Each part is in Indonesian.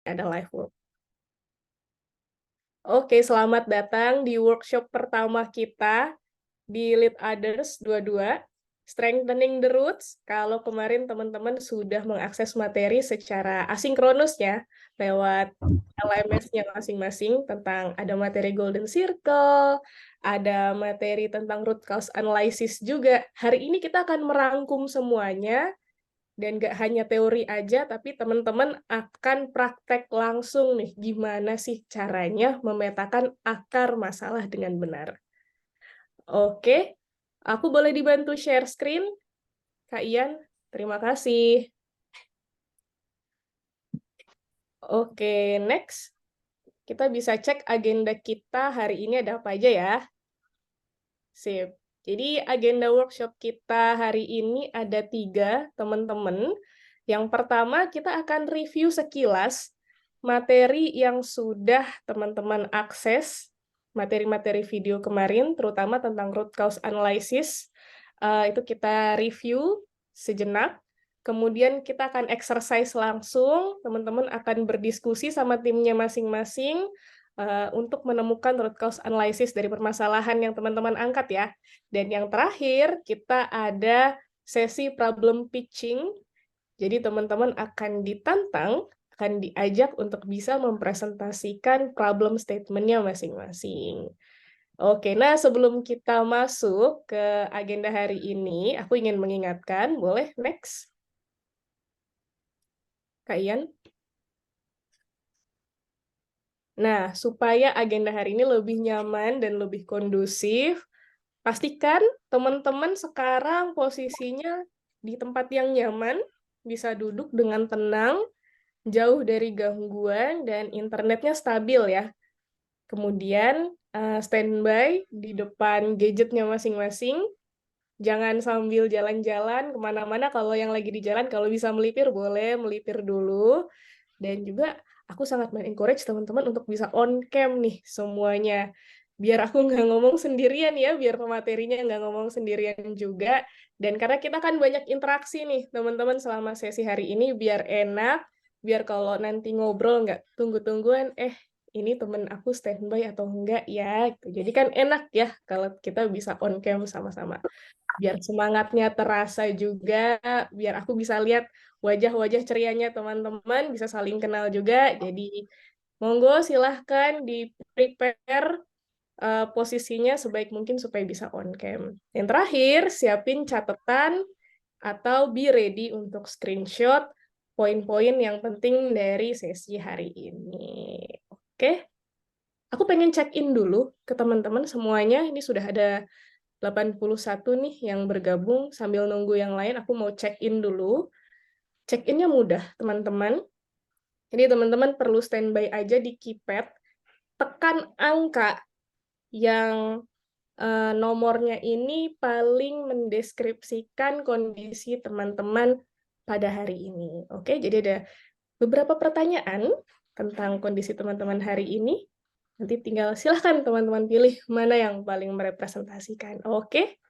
Ada live work. Oke, selamat datang di workshop pertama kita di Lead Others 22, Strengthening the Roots. Kalau kemarin teman-teman sudah mengakses materi secara asinkronus ya, lewat LMS-nya masing-masing tentang ada materi Golden Circle, ada materi tentang root cause analysis juga. Hari ini kita akan merangkum semuanya, dan nggak hanya teori aja, tapi teman-teman akan praktek langsung nih, gimana sih caranya memetakan akar masalah dengan benar. Oke, aku boleh dibantu share screen, Kak Ian? Terima kasih. Oke, next. Kita bisa cek agenda kita hari ini ada apa aja ya. Sip. Jadi agenda workshop kita hari ini ada 3, teman-teman. Yang pertama, kita akan review sekilas materi yang sudah teman-teman akses, materi-materi video kemarin, terutama tentang root cause analysis. Itu kita review sejenak. Kemudian kita akan exercise langsung, teman-teman akan berdiskusi sama timnya masing-masing, untuk menemukan root cause analysis dari permasalahan yang teman-teman angkat ya. Dan yang terakhir, kita ada sesi problem pitching. Jadi teman-teman akan ditantang, akan diajak untuk bisa mempresentasikan problem statement-nya masing-masing. Oke, nah sebelum kita masuk ke agenda hari ini, aku ingin mengingatkan, boleh next? Kak Ian? Nah, supaya agenda hari ini lebih nyaman dan lebih kondusif, pastikan teman-teman sekarang posisinya di tempat yang nyaman, bisa duduk dengan tenang, jauh dari gangguan, dan internetnya stabil ya. Kemudian standby di depan gadgetnya masing-masing, jangan sambil jalan-jalan kemana-mana. Kalau yang lagi di jalan, kalau bisa melipir, boleh melipir dulu. Dan juga aku sangat men-encourage teman-teman untuk bisa on cam nih semuanya. Biar aku nggak ngomong sendirian ya, biar pematerinya nggak ngomong sendirian juga. Dan karena kita kan banyak interaksi nih teman-teman selama sesi hari ini, biar enak, biar kalau nanti ngobrol nggak tunggu-tungguan, ini temen aku standby atau enggak ya. Gitu. Jadi kan enak ya kalau kita bisa on cam sama-sama. Biar semangatnya terasa juga, biar aku bisa lihat wajah-wajah cerianya teman-teman, bisa saling kenal juga. Jadi monggo silahkan di-prepare posisinya sebaik mungkin supaya bisa on cam. Yang terakhir, siapin catatan atau be ready untuk screenshot poin-poin yang penting dari sesi hari ini. Oke, aku pengen check-in dulu ke teman-teman semuanya. Ini sudah ada 81 nih yang bergabung. Sambil nunggu yang lain, aku mau check-in dulu. Check-innya mudah, teman-teman. Jadi teman-teman perlu standby aja di keypad. Tekan angka yang nomornya ini paling mendeskripsikan kondisi teman-teman pada hari ini. Oke, jadi ada beberapa pertanyaan tentang kondisi teman-teman hari ini. Nanti tinggal silahkan teman-teman pilih mana yang paling merepresentasikan. Oke?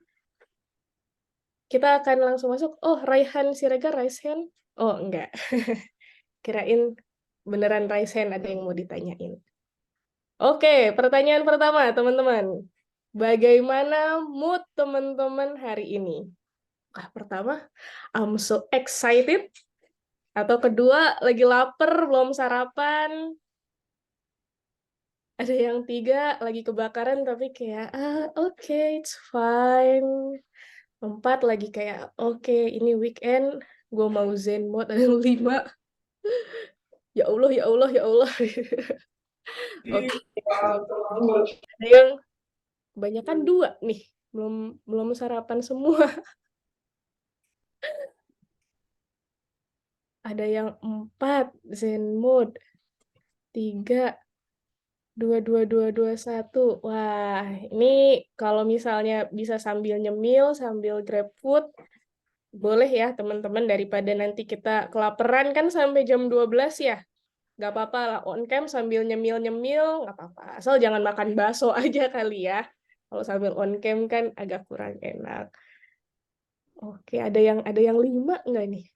Kita akan langsung masuk. Oh, Raihan Siregar, raise hand. Oh, enggak. Kirain beneran raise hand ada yang mau ditanyain. Oke, pertanyaan pertama, teman-teman. Bagaimana mood teman-teman hari ini? Pertama, I'm so excited. Atau kedua, lagi lapar, belum sarapan. Ada yang tiga, lagi kebakaran, tapi kayak, oke, it's fine. 4 lagi kayak, oke, ini weekend, gue mau zen mode. Ada 5, ya Allah, ya Allah, ya Allah. Oke, ada yang kebanyakan 2 nih, belum sarapan semua. Ada yang 4 zen mode, 3 2, 2, 2, 2, 1. Wah, ini kalau misalnya bisa sambil nyemil, sambil grab food, boleh ya teman-teman, daripada nanti kita kelaparan kan sampai jam 12 ya. Nggak apa-apa lah, on cam sambil nyemil-nyemil, nggak apa-apa. Asal jangan makan bakso aja kali ya. Kalau sambil on cam kan agak kurang enak. Oke, ada yang 5 nggak nih?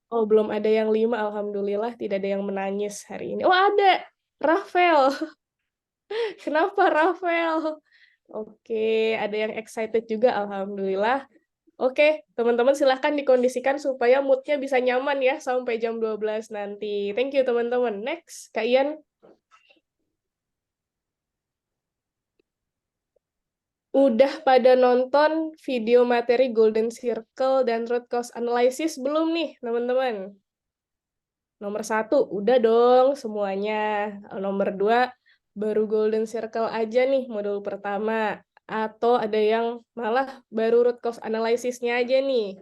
Oh, belum ada yang 5. Alhamdulillah tidak ada yang menangis hari ini. Oh, ada. Rafael. Kenapa Rafael? Oke, ada yang excited juga. Alhamdulillah. Oke, teman-teman silahkan dikondisikan supaya moodnya bisa nyaman ya sampai jam 12 nanti. Thank you, teman-teman. Next, Kak Ian. Udah pada nonton video materi Golden Circle dan Root Cause Analysis belum nih, teman-teman? Nomor 1, udah dong semuanya. Nomor 2, baru Golden Circle aja nih modul pertama. Atau ada yang malah baru Root Cause Analysis-nya aja nih.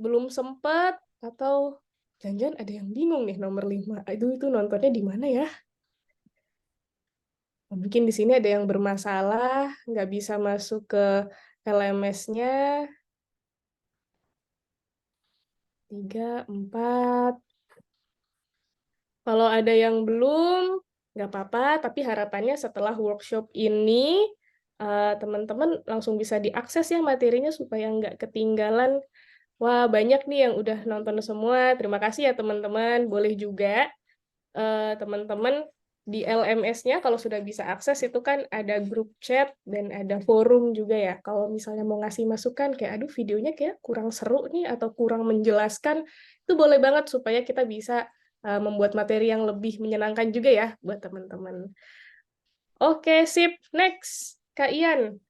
Belum sempat, atau jangan-jangan ada yang bingung nih nomor 5. Aduh, itu nontonnya di mana ya? Mungkin di sini ada yang bermasalah, nggak bisa masuk ke LMS-nya. 3, 4. Kalau ada yang belum, nggak apa-apa, tapi harapannya setelah workshop ini, teman-teman langsung bisa diakses ya materinya supaya nggak ketinggalan. Wah, banyak nih yang udah nonton semua. Terima kasih ya teman-teman. Boleh juga teman-teman di LMS-nya kalau sudah bisa akses itu kan ada grup chat dan ada forum juga ya. Kalau misalnya mau ngasih masukan kayak aduh videonya kayak kurang seru nih atau kurang menjelaskan, itu boleh banget supaya kita bisa membuat materi yang lebih menyenangkan juga ya buat teman-teman. Oke, sip. Next, Kak Ian.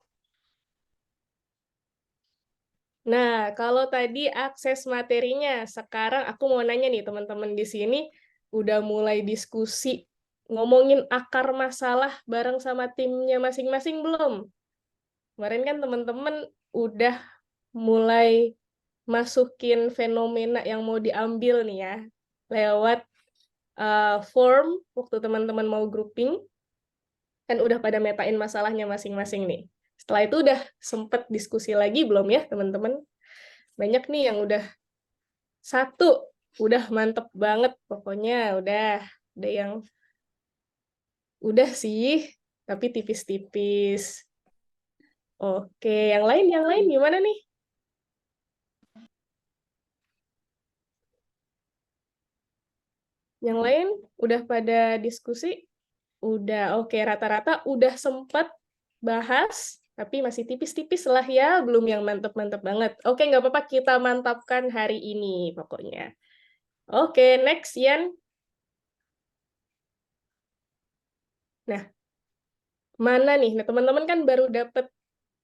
Nah, kalau tadi akses materinya, sekarang aku mau nanya nih teman-teman di sini udah mulai diskusi ngomongin akar masalah bareng sama timnya masing-masing belum? Kemarin kan teman-teman udah mulai masukin fenomena yang mau diambil nih ya lewat form waktu teman-teman mau grouping kan udah pada metain masalahnya masing-masing nih. Setelah itu udah sempet diskusi lagi belum ya teman-teman? Banyak nih yang udah 1, udah mantep banget pokoknya udah yang udah sih tapi tipis-tipis. Oke, yang lain gimana nih? Yang lain udah pada diskusi? Udah, oke, rata-rata udah sempat bahas, tapi masih tipis-tipis lah ya, belum yang mantep-mantep banget. Oke, nggak apa-apa, kita mantapkan hari ini pokoknya. Oke, next, Yan. Nah, mana nih? Nah, teman-teman kan baru dapet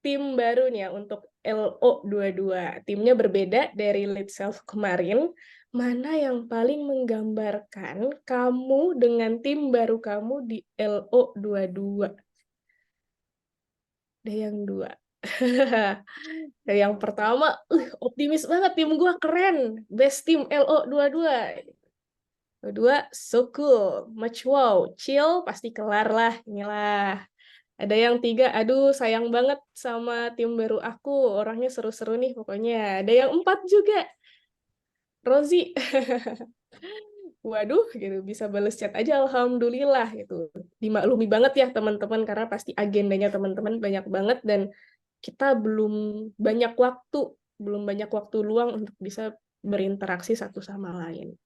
tim baru nih ya untuk LO22. Timnya berbeda dari Lead Self kemarin. Mana yang paling menggambarkan kamu dengan tim baru kamu di LO22? Ada yang dua. Dari yang pertama, optimis banget tim gua keren. Best team LO22. Kedua, so cool. Much wow. Chill, pasti kelar lah. Inilah. Ada yang 3, aduh sayang banget sama tim baru aku. Orangnya seru-seru nih pokoknya. Ada yang 4 juga. Rozi. Waduh, gitu bisa bales chat aja alhamdulillah gitu. Dimaklumi banget ya teman-teman karena pasti agendanya teman-teman banyak banget dan kita banyak waktu, belum banyak waktu luang untuk bisa berinteraksi satu sama lain.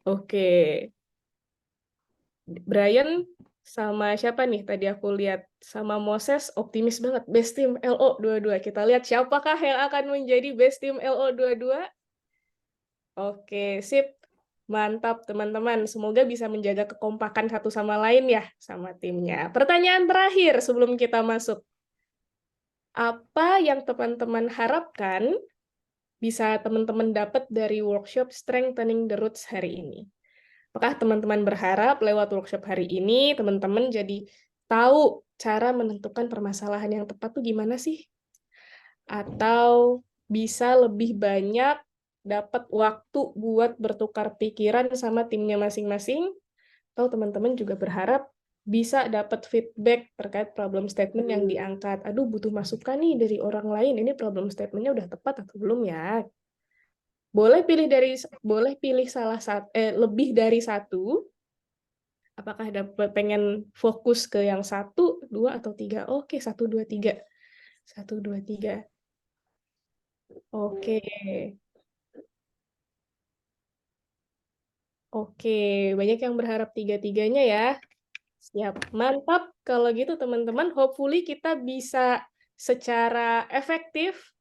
Oke, Brian sama siapa nih tadi aku lihat sama Moses optimis banget best team LO22. Kita lihat siapakah yang akan menjadi best team LO22. Oke, sip. Mantap, teman-teman. Semoga bisa menjaga kekompakan satu sama lain ya, sama timnya. Pertanyaan terakhir sebelum kita masuk. Apa yang teman-teman harapkan bisa teman-teman dapat dari workshop Strengthening the Roots hari ini? Apakah teman-teman berharap lewat workshop hari ini, teman-teman jadi tahu cara menentukan permasalahan yang tepat tuh gimana sih? Atau bisa lebih banyak dapat waktu buat bertukar pikiran sama timnya masing-masing, atau teman-teman juga berharap bisa dapat feedback terkait problem statement yang diangkat. Aduh, butuh masukan nih dari orang lain. Ini problem statementnya udah tepat atau belum ya? Boleh pilih lebih dari satu. Apakah dapat pengen fokus ke yang 1, 2, atau 3? Oke, 1, 2, 3. 1, 2, 3. Oke. Oke, banyak yang berharap tiga-tiganya ya. Siap, mantap. Kalau gitu teman-teman, hopefully kita bisa secara efektif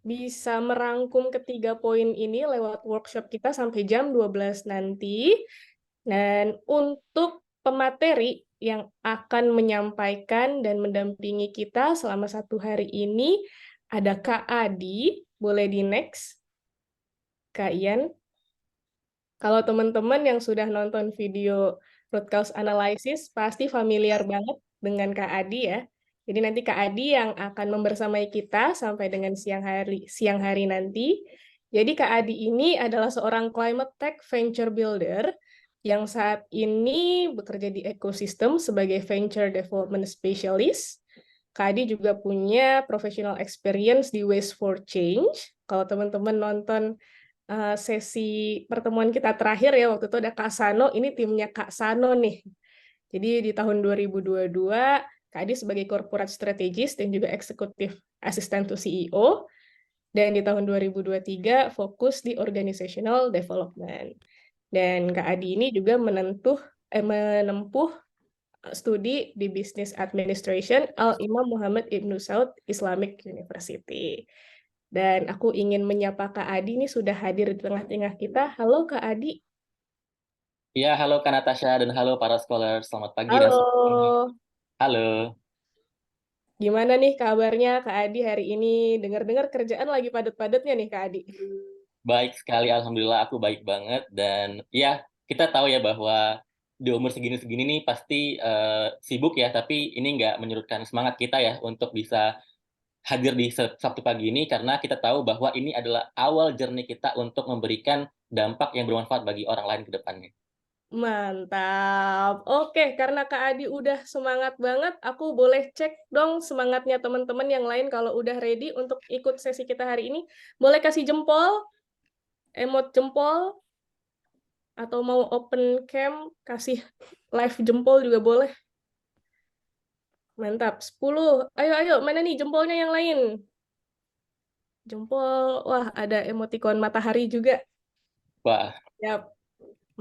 bisa merangkum ketiga poin ini lewat workshop kita sampai jam 12 nanti. Dan untuk pemateri yang akan menyampaikan dan mendampingi kita selama 1 hari ini, ada Kak Adi. Boleh di next, Kak Ian. Kalau teman-teman yang sudah nonton video root cause analysis, pasti familiar banget dengan Kak Adi ya. Jadi nanti Kak Adi yang akan membersamai kita sampai dengan siang hari nanti. Jadi Kak Adi ini adalah seorang climate tech venture builder yang saat ini bekerja di ekosistem sebagai venture development specialist. Kak Adi juga punya professional experience di Waste for Change. Kalau teman-teman nonton sesi pertemuan kita terakhir ya, waktu itu ada Kak Sano, ini timnya Kak Sano nih. Jadi di tahun 2022, Kak Adi sebagai corporate strategist dan juga executive assistant to CEO, dan di tahun 2023 fokus di organizational development. Dan Kak Adi ini juga menempuh studi di Business Administration Al-Imam Muhammad Ibnu Saud Islamic University. Dan aku ingin menyapa Kak Adi, ini sudah hadir di tengah-tengah kita. Halo Kak Adi. Ya, halo Kak Natasha dan halo para scholar. Selamat pagi dan sore. Halo. Halo. Gimana nih kabarnya Kak Adi hari ini? Dengar-dengar kerjaan lagi padat-padatnya nih Kak Adi. Baik sekali, Alhamdulillah aku baik banget. Dan ya, kita tahu ya bahwa di umur segini-segini nih pasti sibuk ya, tapi ini nggak menyurutkan semangat kita ya untuk bisa hadir di Sabtu pagi ini karena kita tahu bahwa ini adalah awal journey kita untuk memberikan dampak yang bermanfaat bagi orang lain ke depannya. Mantap. Oke, karena Kak Adi udah semangat banget, aku boleh cek dong semangatnya teman-teman yang lain kalau udah ready untuk ikut sesi kita hari ini. Boleh kasih jempol, emot jempol, atau mau open cam, kasih live jempol juga boleh. Mantap. 10. Ayo, ayo. Mana nih jempolnya yang lain? Jempol. Wah, ada emoticon matahari juga. Wah, Yap.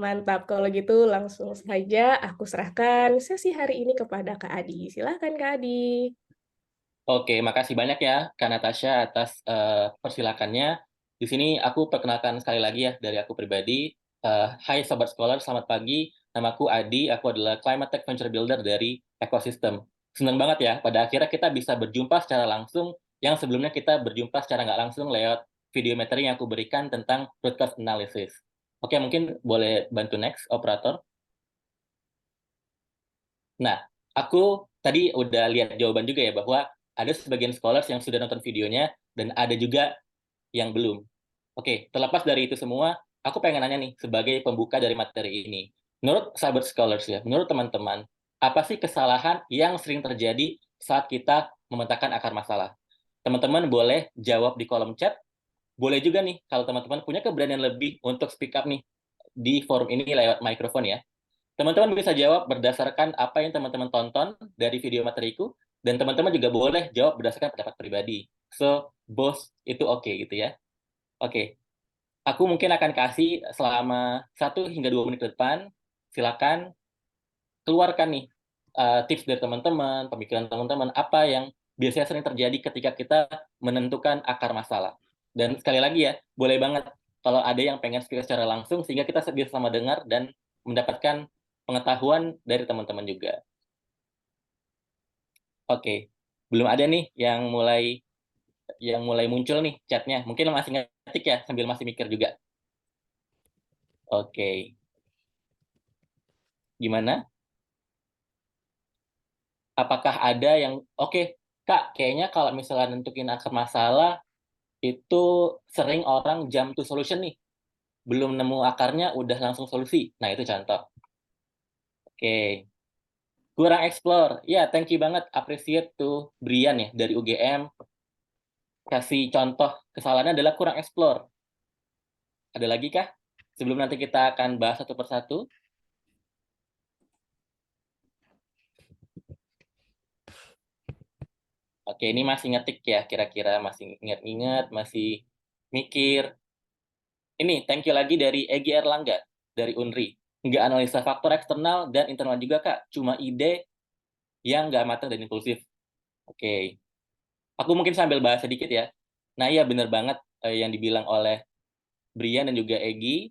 Mantap. Kalau gitu langsung saja aku serahkan sesi hari ini kepada Kak Adi. Silakan Kak Adi. oke, makasih banyak ya, Kak Natasha, atas persilakannya. Di sini aku perkenalkan sekali lagi ya dari aku pribadi. Hai Sobat Scholar, selamat pagi. Namaku Adi, aku adalah Climate Tech Venture Builder dari Ecosystem. Senang banget ya, pada akhirnya kita bisa berjumpa secara langsung, yang sebelumnya kita berjumpa secara nggak langsung lewat video materi yang aku berikan tentang root cause analysis. Oke, mungkin boleh bantu next, operator. Nah, aku tadi udah lihat jawaban juga ya bahwa ada sebagian scholars yang sudah nonton videonya dan ada juga yang belum. Oke, terlepas dari itu semua, aku pengen nanya nih sebagai pembuka dari materi ini. Menurut sahabat scholars ya, menurut teman-teman, apa sih kesalahan yang sering terjadi saat kita memetakan akar masalah? Teman-teman boleh jawab di kolom chat. Boleh juga nih kalau teman-teman punya keberanian lebih untuk speak up nih di forum ini lewat mikrofon ya. Teman-teman bisa jawab berdasarkan apa yang teman-teman tonton dari video materiku, dan teman-teman juga boleh jawab berdasarkan pendapat pribadi. So, both itu oke gitu ya. Oke, aku mungkin akan kasih selama 1 hingga 2 menit ke depan. Silakan keluarkan nih tips dari teman-teman, pemikiran teman-teman, apa yang biasanya sering terjadi ketika kita menentukan akar masalah. Dan sekali lagi ya, boleh banget kalau ada yang pengen speak secara langsung, sehingga kita bisa sama dengar dan mendapatkan pengetahuan dari teman-teman juga. Oke, belum ada nih yang mulai muncul nih chatnya. Mungkin masih ngetik ya, sambil masih mikir juga. Oke, gimana? Apakah ada yang oke, Kak, kayaknya kalau misalnya nentuin akar masalah itu sering orang jump to solution nih. Belum nemu akarnya udah langsung solusi. Nah, itu contoh. Oke. Kurang explore. Ya, thank you banget. Appreciate tuh Brian ya dari UGM. Kasih contoh kesalahannya adalah kurang explore. Ada lagi kah? Sebelum nanti kita akan bahas satu persatu. Oke, ini masih ngetik ya, kira-kira masih ingat-ingat, masih mikir. Ini, thank you lagi dari Egy Erlangga, dari UNRI. nggak analisa faktor eksternal dan internal juga, Kak. Cuma ide yang nggak matang dan impulsif. Oke. Aku mungkin sambil bahas sedikit ya. Nah, iya benar banget yang dibilang oleh Brian dan juga Egi.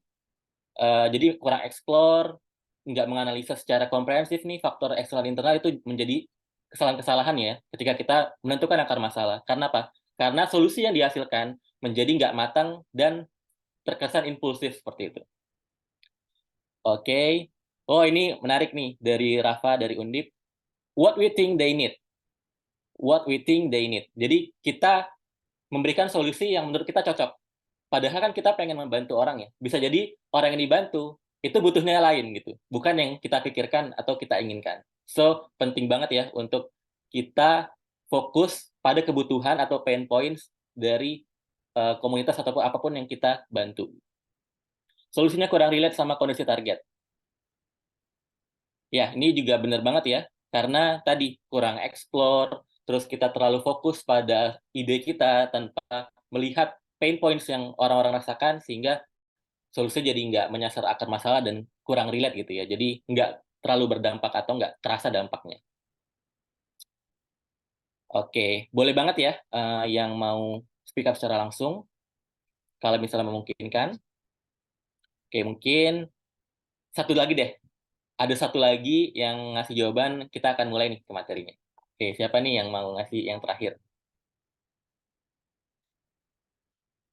Jadi kurang explore, nggak menganalisa secara komprehensif nih faktor eksternal dan internal itu menjadi kesalahan-kesalahan ya ketika kita menentukan akar masalah. Karena apa? Karena solusi yang dihasilkan menjadi nggak matang dan terkesan impulsif seperti itu. Oke. Oh, ini menarik nih dari Rafa dari Undip. What we think they need. What we think they need. Jadi kita memberikan solusi yang menurut kita cocok. Padahal kan kita pengen membantu orang ya. Bisa jadi orang yang dibantu itu butuhnya lain gitu. Bukan yang kita pikirkan atau kita inginkan. So, penting banget ya untuk kita fokus pada kebutuhan atau pain points dari komunitas ataupun apapun yang kita bantu. Solusinya kurang relate sama kondisi target. Ya, ini juga benar banget ya. Karena tadi kurang explore, terus kita terlalu fokus pada ide kita tanpa melihat pain points yang orang-orang rasakan, sehingga solusi jadi nggak menyasar akar masalah dan kurang relate gitu ya. Jadi nggak terlalu berdampak atau nggak terasa dampaknya. Oke, boleh banget ya yang mau speak up secara langsung, kalau misalnya memungkinkan. Oke, mungkin satu lagi deh. Ada satu lagi yang ngasih jawaban, kita akan mulai nih ke materinya. Oke, siapa nih yang mau ngasih yang terakhir?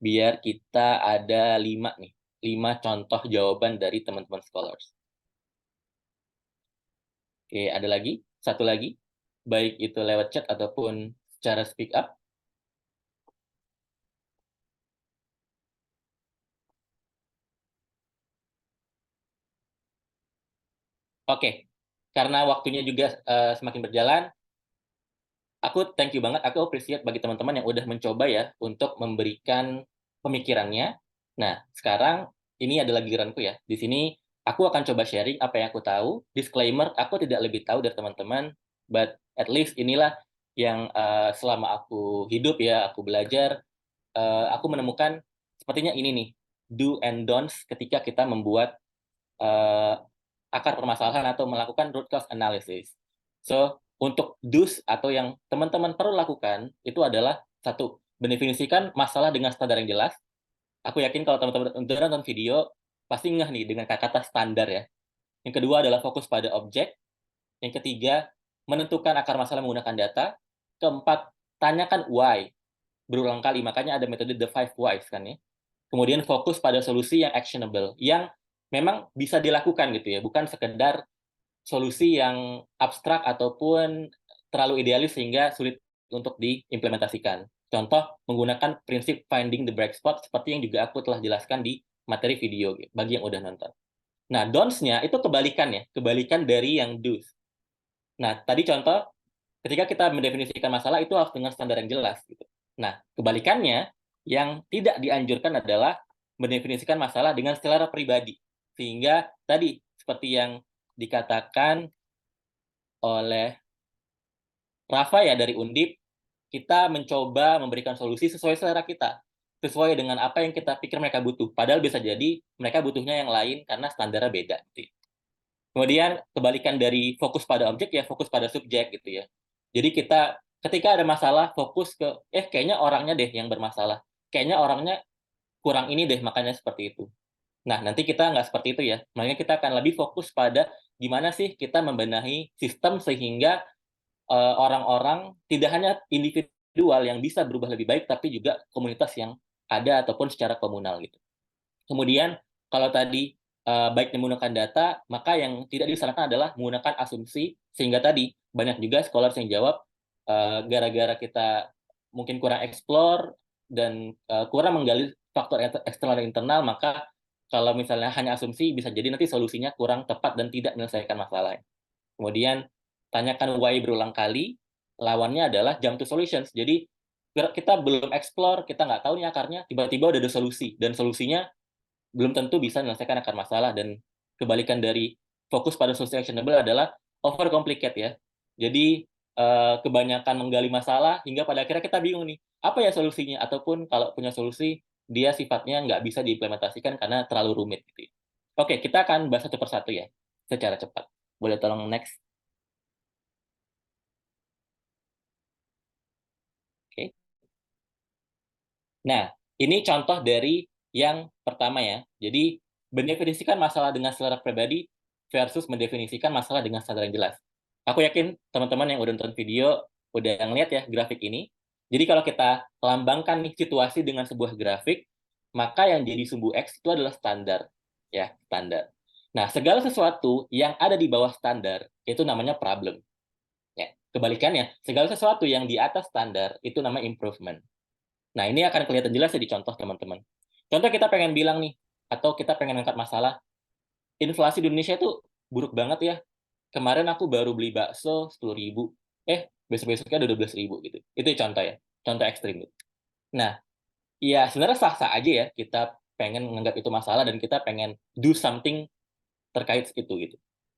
Biar kita ada 5 nih. 5 contoh jawaban dari teman-teman scholars. Oke, ada lagi? Satu lagi? Baik itu lewat chat ataupun secara speak up. Oke, karena waktunya juga semakin berjalan, aku thank you banget, aku appreciate bagi teman-teman yang udah mencoba ya untuk memberikan pemikirannya. Nah, sekarang ini adalah giliranku ya. Di sini aku akan coba sharing apa yang aku tahu. Disclaimer, aku tidak lebih tahu dari teman-teman, but at least inilah yang selama aku hidup ya, aku belajar, aku menemukan sepertinya ini nih, do and don'ts ketika kita membuat eh, akar permasalahan atau melakukan root cause analysis. So, untuk do's atau yang teman-teman perlu lakukan itu adalah satu, mendefinisikan masalah dengan standar yang jelas. Aku yakin kalau teman-teman udah nonton video pasti ngeh nih dengan kata-kata standar ya. Yang kedua adalah fokus pada objek. Yang ketiga, menentukan akar masalah menggunakan data. Keempat, tanyakan why berulang kali. Makanya ada metode the five whys kan ya. Kemudian fokus pada solusi yang actionable, yang memang bisa dilakukan gitu ya, bukan sekedar solusi yang abstrak ataupun terlalu idealis sehingga sulit untuk diimplementasikan. Contoh, menggunakan prinsip finding the bright spot seperti yang juga aku telah jelaskan di materi video bagi yang udah nonton. Nah, don'ts-nya itu kebalikan ya, kebalikan dari yang do's. Nah, tadi contoh, ketika kita mendefinisikan masalah itu harus dengan standar yang jelas gitu. Nah, kebalikannya yang tidak dianjurkan adalah mendefinisikan masalah dengan selera pribadi. Sehingga tadi seperti yang dikatakan oleh Rafa ya dari Undip, kita mencoba memberikan solusi sesuai selera kita, sesuai dengan apa yang kita pikir mereka butuh. Padahal bisa jadi mereka butuhnya yang lain karena standarnya beda. Gitu. Kemudian kebalikan dari fokus pada objek ya fokus pada subjek gitu ya. Jadi kita ketika ada masalah fokus ke kayaknya orangnya deh yang bermasalah. Kayaknya orangnya kurang ini deh makanya seperti itu. Nah, nanti kita nggak seperti itu ya. Makanya kita akan lebih fokus pada gimana sih kita membenahi sistem sehingga orang-orang tidak hanya individual yang bisa berubah lebih baik tapi juga komunitas yang ada ataupun secara komunal gitu. Kemudian kalau tadi baik menggunakan data, maka yang tidak disarankan adalah menggunakan asumsi, sehingga tadi banyak juga scholars yang jawab gara-gara kita mungkin kurang explore dan kurang menggali faktor eksternal dan internal, maka kalau misalnya hanya asumsi bisa jadi nanti solusinya kurang tepat dan tidak menyelesaikan masalah. Kemudian tanyakan why berulang kali, lawannya adalah jump to solutions. Jadi kita belum explore, kita nggak tahu nih akarnya, tiba-tiba udah ada solusi dan solusinya belum tentu bisa menyelesaikan akar masalah. Dan kebalikan dari fokus pada solusi actionable adalah over complicate ya. Jadi kebanyakan menggali masalah hingga pada akhirnya kita bingung nih apa ya solusinya, ataupun kalau punya solusi dia sifatnya nggak bisa diimplementasikan karena terlalu rumit gitu. Oke, kita akan bahas satu persatu ya, secara cepat. Boleh tolong next? Oke. Nah, ini contoh dari yang pertama ya. Jadi, mendefinisikan masalah dengan selera pribadi versus mendefinisikan masalah dengan standar yang jelas. Aku yakin teman-teman yang udah nonton video udah ngeliat ya grafik ini. Jadi kalau kita lambangkan nih situasi dengan sebuah grafik, maka yang jadi sumbu X itu adalah standar. Ya, standar. Nah, segala sesuatu yang ada di bawah standar itu namanya problem. Ya, kebalikannya, segala sesuatu yang di atas standar itu namanya improvement. Nah, ini akan kelihatan jelas ya di contoh teman-teman. Contoh kita pengen bilang nih, atau kita pengen angkat masalah, inflasi di Indonesia itu buruk banget ya. Kemarin aku baru beli bakso 10.000, besok-besoknya udah 12.000 gitu. Itu contoh ya, contoh ekstrim. Gitu. Nah, ya sebenarnya sah-sah aja ya kita pengen menganggap itu masalah dan kita pengen do something terkait itu gitu.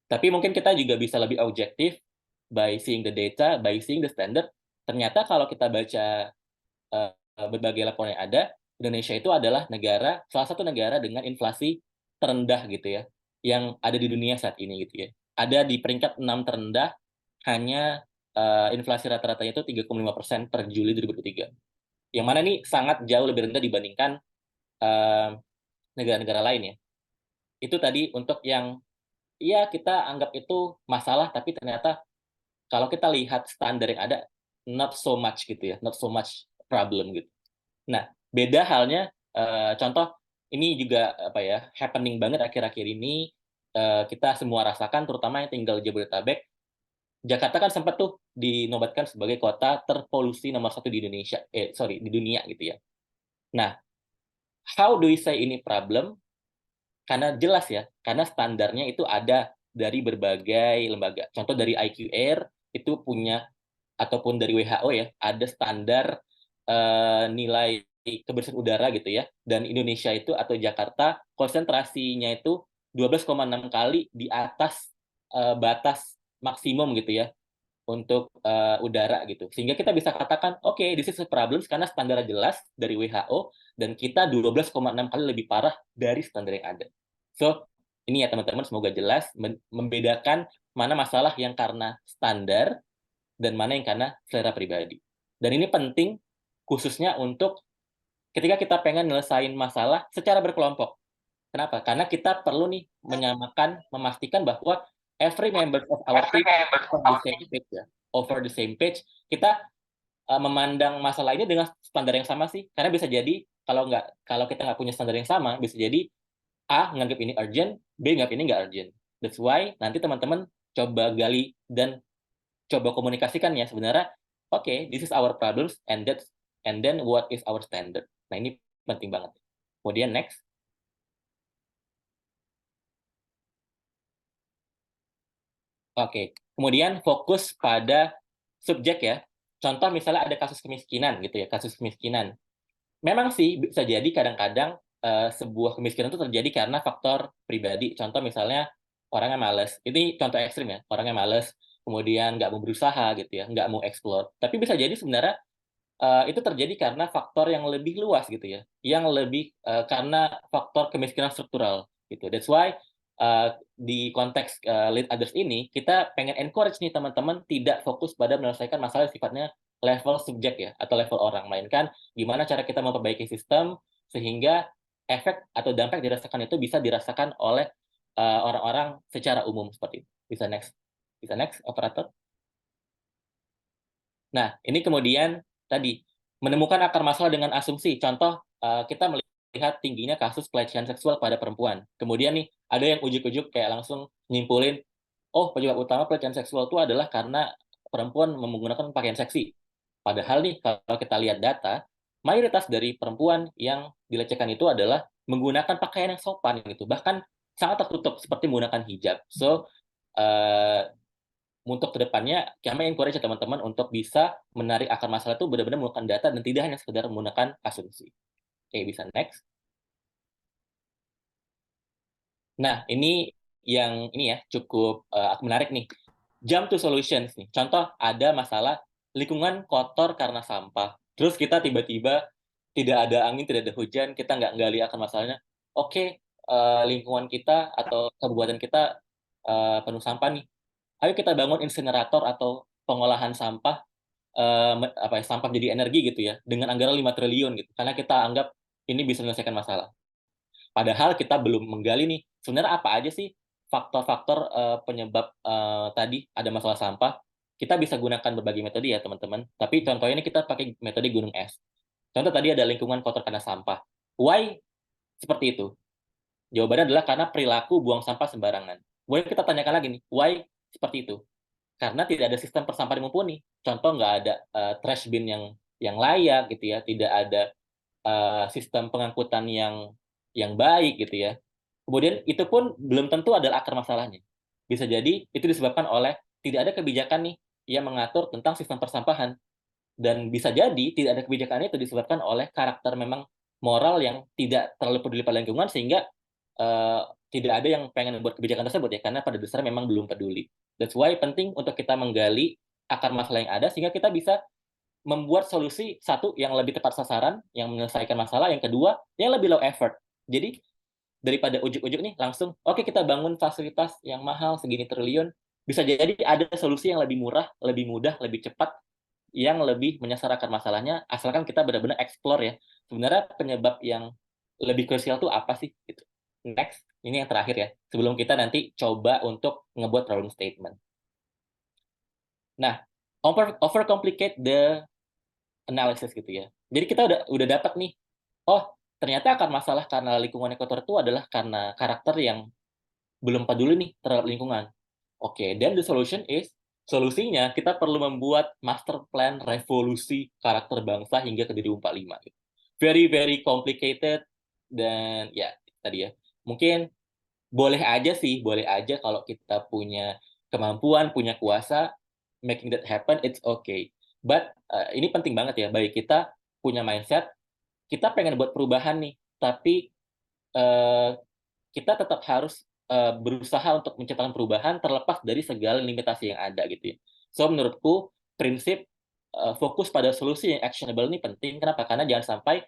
Tapi mungkin kita juga bisa lebih objektif by seeing the data, by seeing the standard. Ternyata kalau kita baca berbagai laporan yang ada, Indonesia itu adalah salah satu negara dengan inflasi terendah gitu ya, yang ada di dunia saat ini gitu ya. Ada di peringkat 6 terendah, hanya inflasi rata-ratanya itu 3,5% per Juli 2023. Yang mana ini sangat jauh lebih rendah dibandingkan eh, negara-negara lain ya. Itu tadi untuk yang ya kita anggap itu masalah, tapi ternyata kalau kita lihat standar yang ada, not so much gitu ya, not so much problem gitu. Nah, beda halnya contoh ini juga apa ya, happening banget akhir-akhir ini kita semua rasakan terutama yang tinggal di Jabodetabek. Jakarta kan sempat tuh dinobatkan sebagai kota terpolusi nomor satu di Indonesia, sorry di dunia gitu ya. Nah, how do we say ini problem? Karena jelas ya, karena standarnya itu ada dari berbagai lembaga. Contoh dari IQR itu punya ataupun dari WHO ya, ada standar nilai kebersihan udara gitu ya. Dan Indonesia itu atau Jakarta konsentrasinya itu 12,6 kali di atas batas maksimum gitu ya untuk udara gitu. Sehingga kita bisa katakan, oke, this is a problem karena standar jelas dari WHO dan kita 12,6 kali lebih parah dari standar yang ada. So, ini ya teman-teman semoga jelas membedakan mana masalah yang karena standar dan mana yang karena selera pribadi. Dan ini penting khususnya untuk ketika kita pengen nyelesain masalah secara berkelompok. Kenapa? Karena kita perlu nih menyamakan, memastikan bahwa every member of our team over the same page ya. Over the same page, kita memandang masalah ini dengan standar yang sama sih. Karena bisa jadi kalau kita nggak punya standar yang sama, bisa jadi A nganggap ini urgent, B nganggap ini nggak urgent. That's why nanti teman-teman coba gali dan coba komunikasikan ya sebenarnya this is our problems and then what is our standard. Nah, ini penting banget. Kemudian next. Kemudian fokus pada subjek ya. Contoh misalnya ada kasus kemiskinan gitu ya, kasus kemiskinan. Memang sih bisa jadi kadang-kadang sebuah kemiskinan itu terjadi karena faktor pribadi. Contoh misalnya orangnya males. Ini contoh ekstrim ya, orangnya males, kemudian nggak mau berusaha gitu ya, nggak mau explore. Tapi bisa jadi sebenarnya itu terjadi karena faktor yang lebih luas gitu ya, yang lebih karena faktor kemiskinan struktural gitu. That's why di konteks lead others ini kita pengen encourage nih teman-teman tidak fokus pada menyelesaikan masalah sifatnya level subjek ya atau level orang, melainkan gimana cara kita memperbaiki sistem sehingga efek atau dampak dirasakan itu bisa dirasakan oleh orang-orang secara umum seperti itu. Bisa next operator. Nah, ini kemudian tadi menemukan akar masalah dengan asumsi. Contoh, kita melihat tingginya kasus pelecehan seksual pada perempuan. Kemudian nih, ada yang ujuk-ujuk kayak langsung nyimpulin, oh penyebab utama pelecehan seksual itu adalah karena perempuan menggunakan pakaian seksi. Padahal nih, kalau kita lihat data, mayoritas dari perempuan yang dilecehkan itu adalah menggunakan pakaian yang sopan gitu. Bahkan sangat tertutup seperti menggunakan hijab. So, untuk kedepannya kami encourage teman-teman untuk bisa menarik akar masalah itu benar-benar menggunakan data dan tidak hanya sekedar menggunakan asumsi. Oke, bisa next. Nah, ini yang ini ya cukup menarik nih. Jump to solutions nih. Contoh ada masalah lingkungan kotor karena sampah. Terus kita tiba-tiba tidak ada angin, tidak ada hujan, kita nggak gali akar masalahnya. Oke, lingkungan kita atau kabupaten kita penuh sampah nih. Ayo kita bangun insinerator atau pengolahan sampah, sampah jadi energi gitu ya, dengan anggaran 5 triliun gitu. Karena kita anggap ini bisa menyelesaikan masalah. Padahal kita belum menggali nih, sebenarnya apa aja sih faktor-faktor penyebab tadi ada masalah sampah. Kita bisa gunakan berbagai metode ya teman-teman, tapi contohnya ini kita pakai metode gunung es. Contoh tadi ada lingkungan kotor karena sampah. Why seperti itu? Jawabannya adalah karena perilaku buang sampah sembarangan. Boleh kita tanyakan lagi nih, why seperti itu? Karena tidak ada sistem persampahan yang mumpuni. Contoh nggak ada trash bin yang layak gitu ya, tidak ada sistem pengangkutan yang baik gitu ya. Kemudian itu pun belum tentu adalah akar masalahnya. Bisa jadi itu disebabkan oleh tidak ada kebijakan nih yang mengatur tentang sistem persampahan, dan bisa jadi tidak ada kebijakan itu disebabkan oleh karakter memang moral yang tidak terlalu peduli pada lingkungan, sehingga eh, tidak ada yang pengen membuat kebijakan tersebut ya, karena pada dasarnya memang belum peduli. That's why penting untuk kita menggali akar masalah yang ada sehingga kita bisa membuat solusi, satu yang lebih tepat sasaran, yang menyelesaikan masalah, yang kedua yang lebih low effort. Jadi daripada ujuk-ujuk nih langsung, oke kita bangun fasilitas yang mahal segini triliun, bisa jadi ada solusi yang lebih murah, lebih mudah, lebih cepat, yang lebih menyasar akar masalahnya, asalkan kita benar-benar explore ya. Sebenarnya penyebab yang lebih krusial tuh apa sih? Gitu. Next, ini yang terakhir ya. Sebelum kita nanti coba untuk ngebuat problem statement. Nah, overcomplicate the analysis gitu ya. Jadi kita udah dapat nih, oh ternyata akar masalah karena lingkungan kotor itu adalah karena karakter yang belum peduli nih terhadap lingkungan. Oke, then the solution is, solusinya kita perlu membuat master plan revolusi karakter bangsa hingga ke 2045. Gitu. Very very complicated, dan ya tadi ya. Mungkin boleh aja sih, boleh aja kalau kita punya kemampuan, punya kuasa, making that happen, it's okay. But ini penting banget ya, bagi kita punya mindset, kita pengen buat perubahan nih, tapi uh, kita tetap harus berusaha untuk menciptakan perubahan terlepas dari segala limitasi yang ada gitu ya. So menurutku prinsip fokus pada solusi yang actionable ini penting. Kenapa? Karena jangan sampai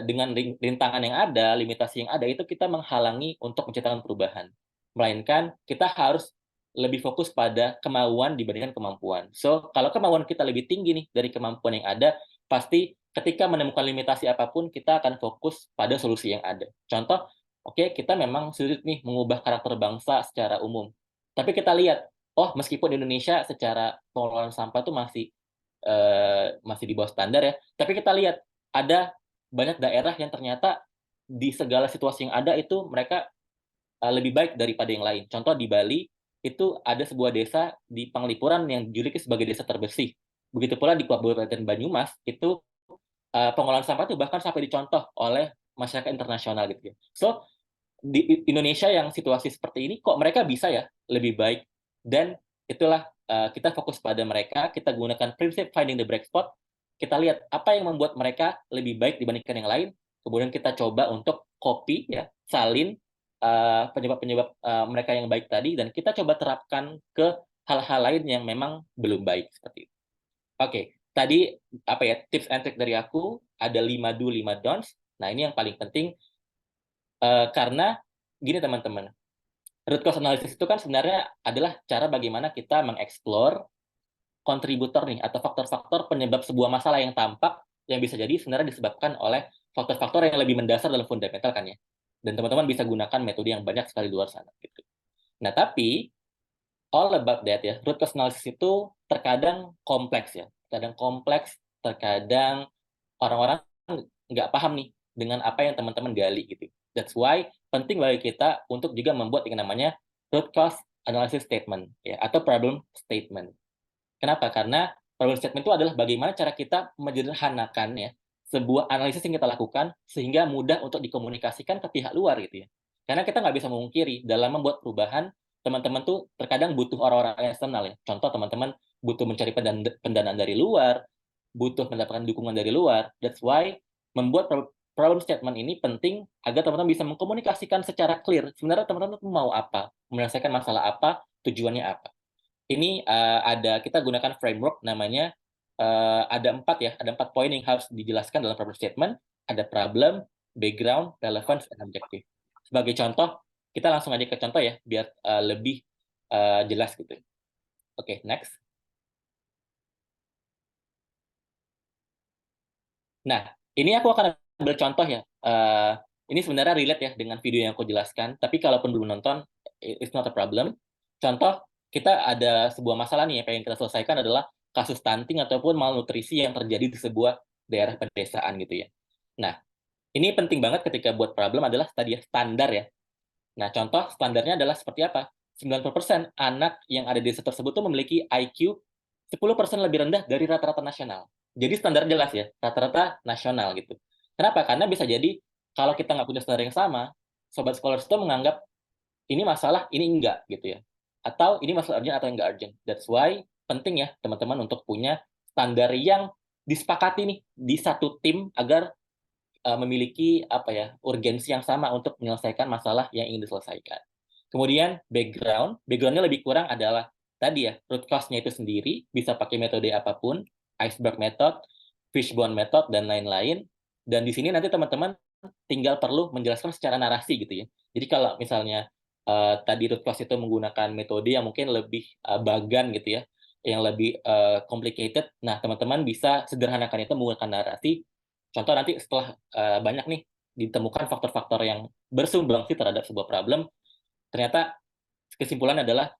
dengan rintangan yang ada, limitasi yang ada itu kita menghalangi untuk menciptakan perubahan. Melainkan kita harus lebih fokus pada kemauan dibandingkan kemampuan. So kalau kemauan kita lebih tinggi nih dari kemampuan yang ada, pasti ketika menemukan limitasi apapun kita akan fokus pada solusi yang ada. Contoh, oke, kita memang sulit nih mengubah karakter bangsa secara umum. Tapi kita lihat, oh meskipun Indonesia secara pengelolaan sampah itu masih di bawah standar ya, tapi kita lihat ada banyak daerah yang ternyata di segala situasi yang ada itu mereka lebih baik daripada yang lain. Contoh di Bali itu ada sebuah desa di Panglipuran yang dijuluki sebagai desa terbersih. Begitu pula di Kabupaten Banyumas itu pengolahan sampah itu bahkan sampai dicontoh oleh masyarakat internasional gitu ya. So di Indonesia yang situasi seperti ini kok mereka bisa ya lebih baik, dan itulah kita fokus pada mereka, kita gunakan prinsip finding the bright spot, kita lihat apa yang membuat mereka lebih baik dibandingkan yang lain, kemudian kita coba untuk copy ya, salin penyebab-penyebab mereka yang baik tadi, dan kita coba terapkan ke hal-hal lain yang memang belum baik seperti itu. Oke, tadi apa ya tips and trick dari aku, ada 5 do 5 don'ts. Nah ini yang paling penting. Karena gini teman-teman, root cause analysis itu kan sebenarnya adalah cara bagaimana kita mengeksplor kontributor nih atau faktor-faktor penyebab sebuah masalah yang tampak yang bisa jadi sebenarnya disebabkan oleh faktor-faktor yang lebih mendasar dalam fundamental kan ya. Dan teman-teman bisa gunakan metode yang banyak sekali di luar sana gitu. Nah, tapi all about that ya, root cause analysis itu terkadang kompleks ya. Terkadang kompleks, terkadang orang-orang nggak paham nih dengan apa yang teman-teman gali gitu. That's why penting bagi kita untuk juga membuat yang namanya root cause analysis statement ya, atau problem statement. Kenapa? Karena problem statement itu adalah bagaimana cara kita menyederhanakan ya sebuah analisis yang kita lakukan sehingga mudah untuk dikomunikasikan ke pihak luar gitu ya. Karena kita nggak bisa memungkiri dalam membuat perubahan, teman-teman tuh terkadang butuh orang-orang eksternal ya. Contoh teman-teman butuh mencari pendanaan dari luar, butuh mendapatkan dukungan dari luar. That's why membuat problem statement ini penting agar teman-teman bisa mengkomunikasikan secara clear. Sebenarnya teman-teman mau apa, menyelesaikan masalah apa, tujuannya apa. Ini ada kita gunakan framework namanya ada 4 ya, ada 4 poin yang harus dijelaskan dalam problem statement. Ada problem, background, relevance, dan objective. sebagai contoh, kita langsung aja ke contoh ya, biar lebih jelas gitu. Oke, next. Nah, ini aku akan ambil contoh ya. Ini sebenarnya relate ya dengan video yang aku jelaskan, tapi kalaupun belum nonton, it's not a problem. Contoh, kita ada sebuah masalah nih yang pengen kita selesaikan adalah kasus stunting ataupun malnutrisi yang terjadi di sebuah daerah pedesaan gitu ya. Nah, ini penting banget ketika buat problem adalah tadi ya, standar ya. Nah, contoh standarnya adalah seperti apa? 90% anak yang ada di desa tersebut tuh memiliki IQ 10% lebih rendah dari rata-rata nasional. Jadi standar jelas ya, rata-rata nasional gitu. Kenapa? Karena bisa jadi kalau kita nggak punya standar yang sama, sobat scholars itu menganggap ini masalah, ini enggak gitu ya. Atau ini masalah urgent atau enggak urgent. That's why penting ya teman-teman untuk punya standar yang disepakati nih di satu tim agar memiliki apa ya urgensi yang sama untuk menyelesaikan masalah yang ingin diselesaikan. Kemudian backgroundnya lebih kurang adalah tadi ya root cause-nya itu sendiri bisa pakai metode apapun, iceberg method, fishbone method dan lain-lain. Dan di sini nanti teman-teman tinggal perlu menjelaskan secara narasi gitu ya. Jadi kalau misalnya tadi root cause itu menggunakan metode yang mungkin lebih bagan gitu ya, yang lebih complicated. Nah, teman-teman bisa sederhanakan itu menggunakan narasi. Contoh nanti setelah banyak nih ditemukan faktor-faktor yang bersumbangsi terhadap sebuah problem, ternyata kesimpulan adalah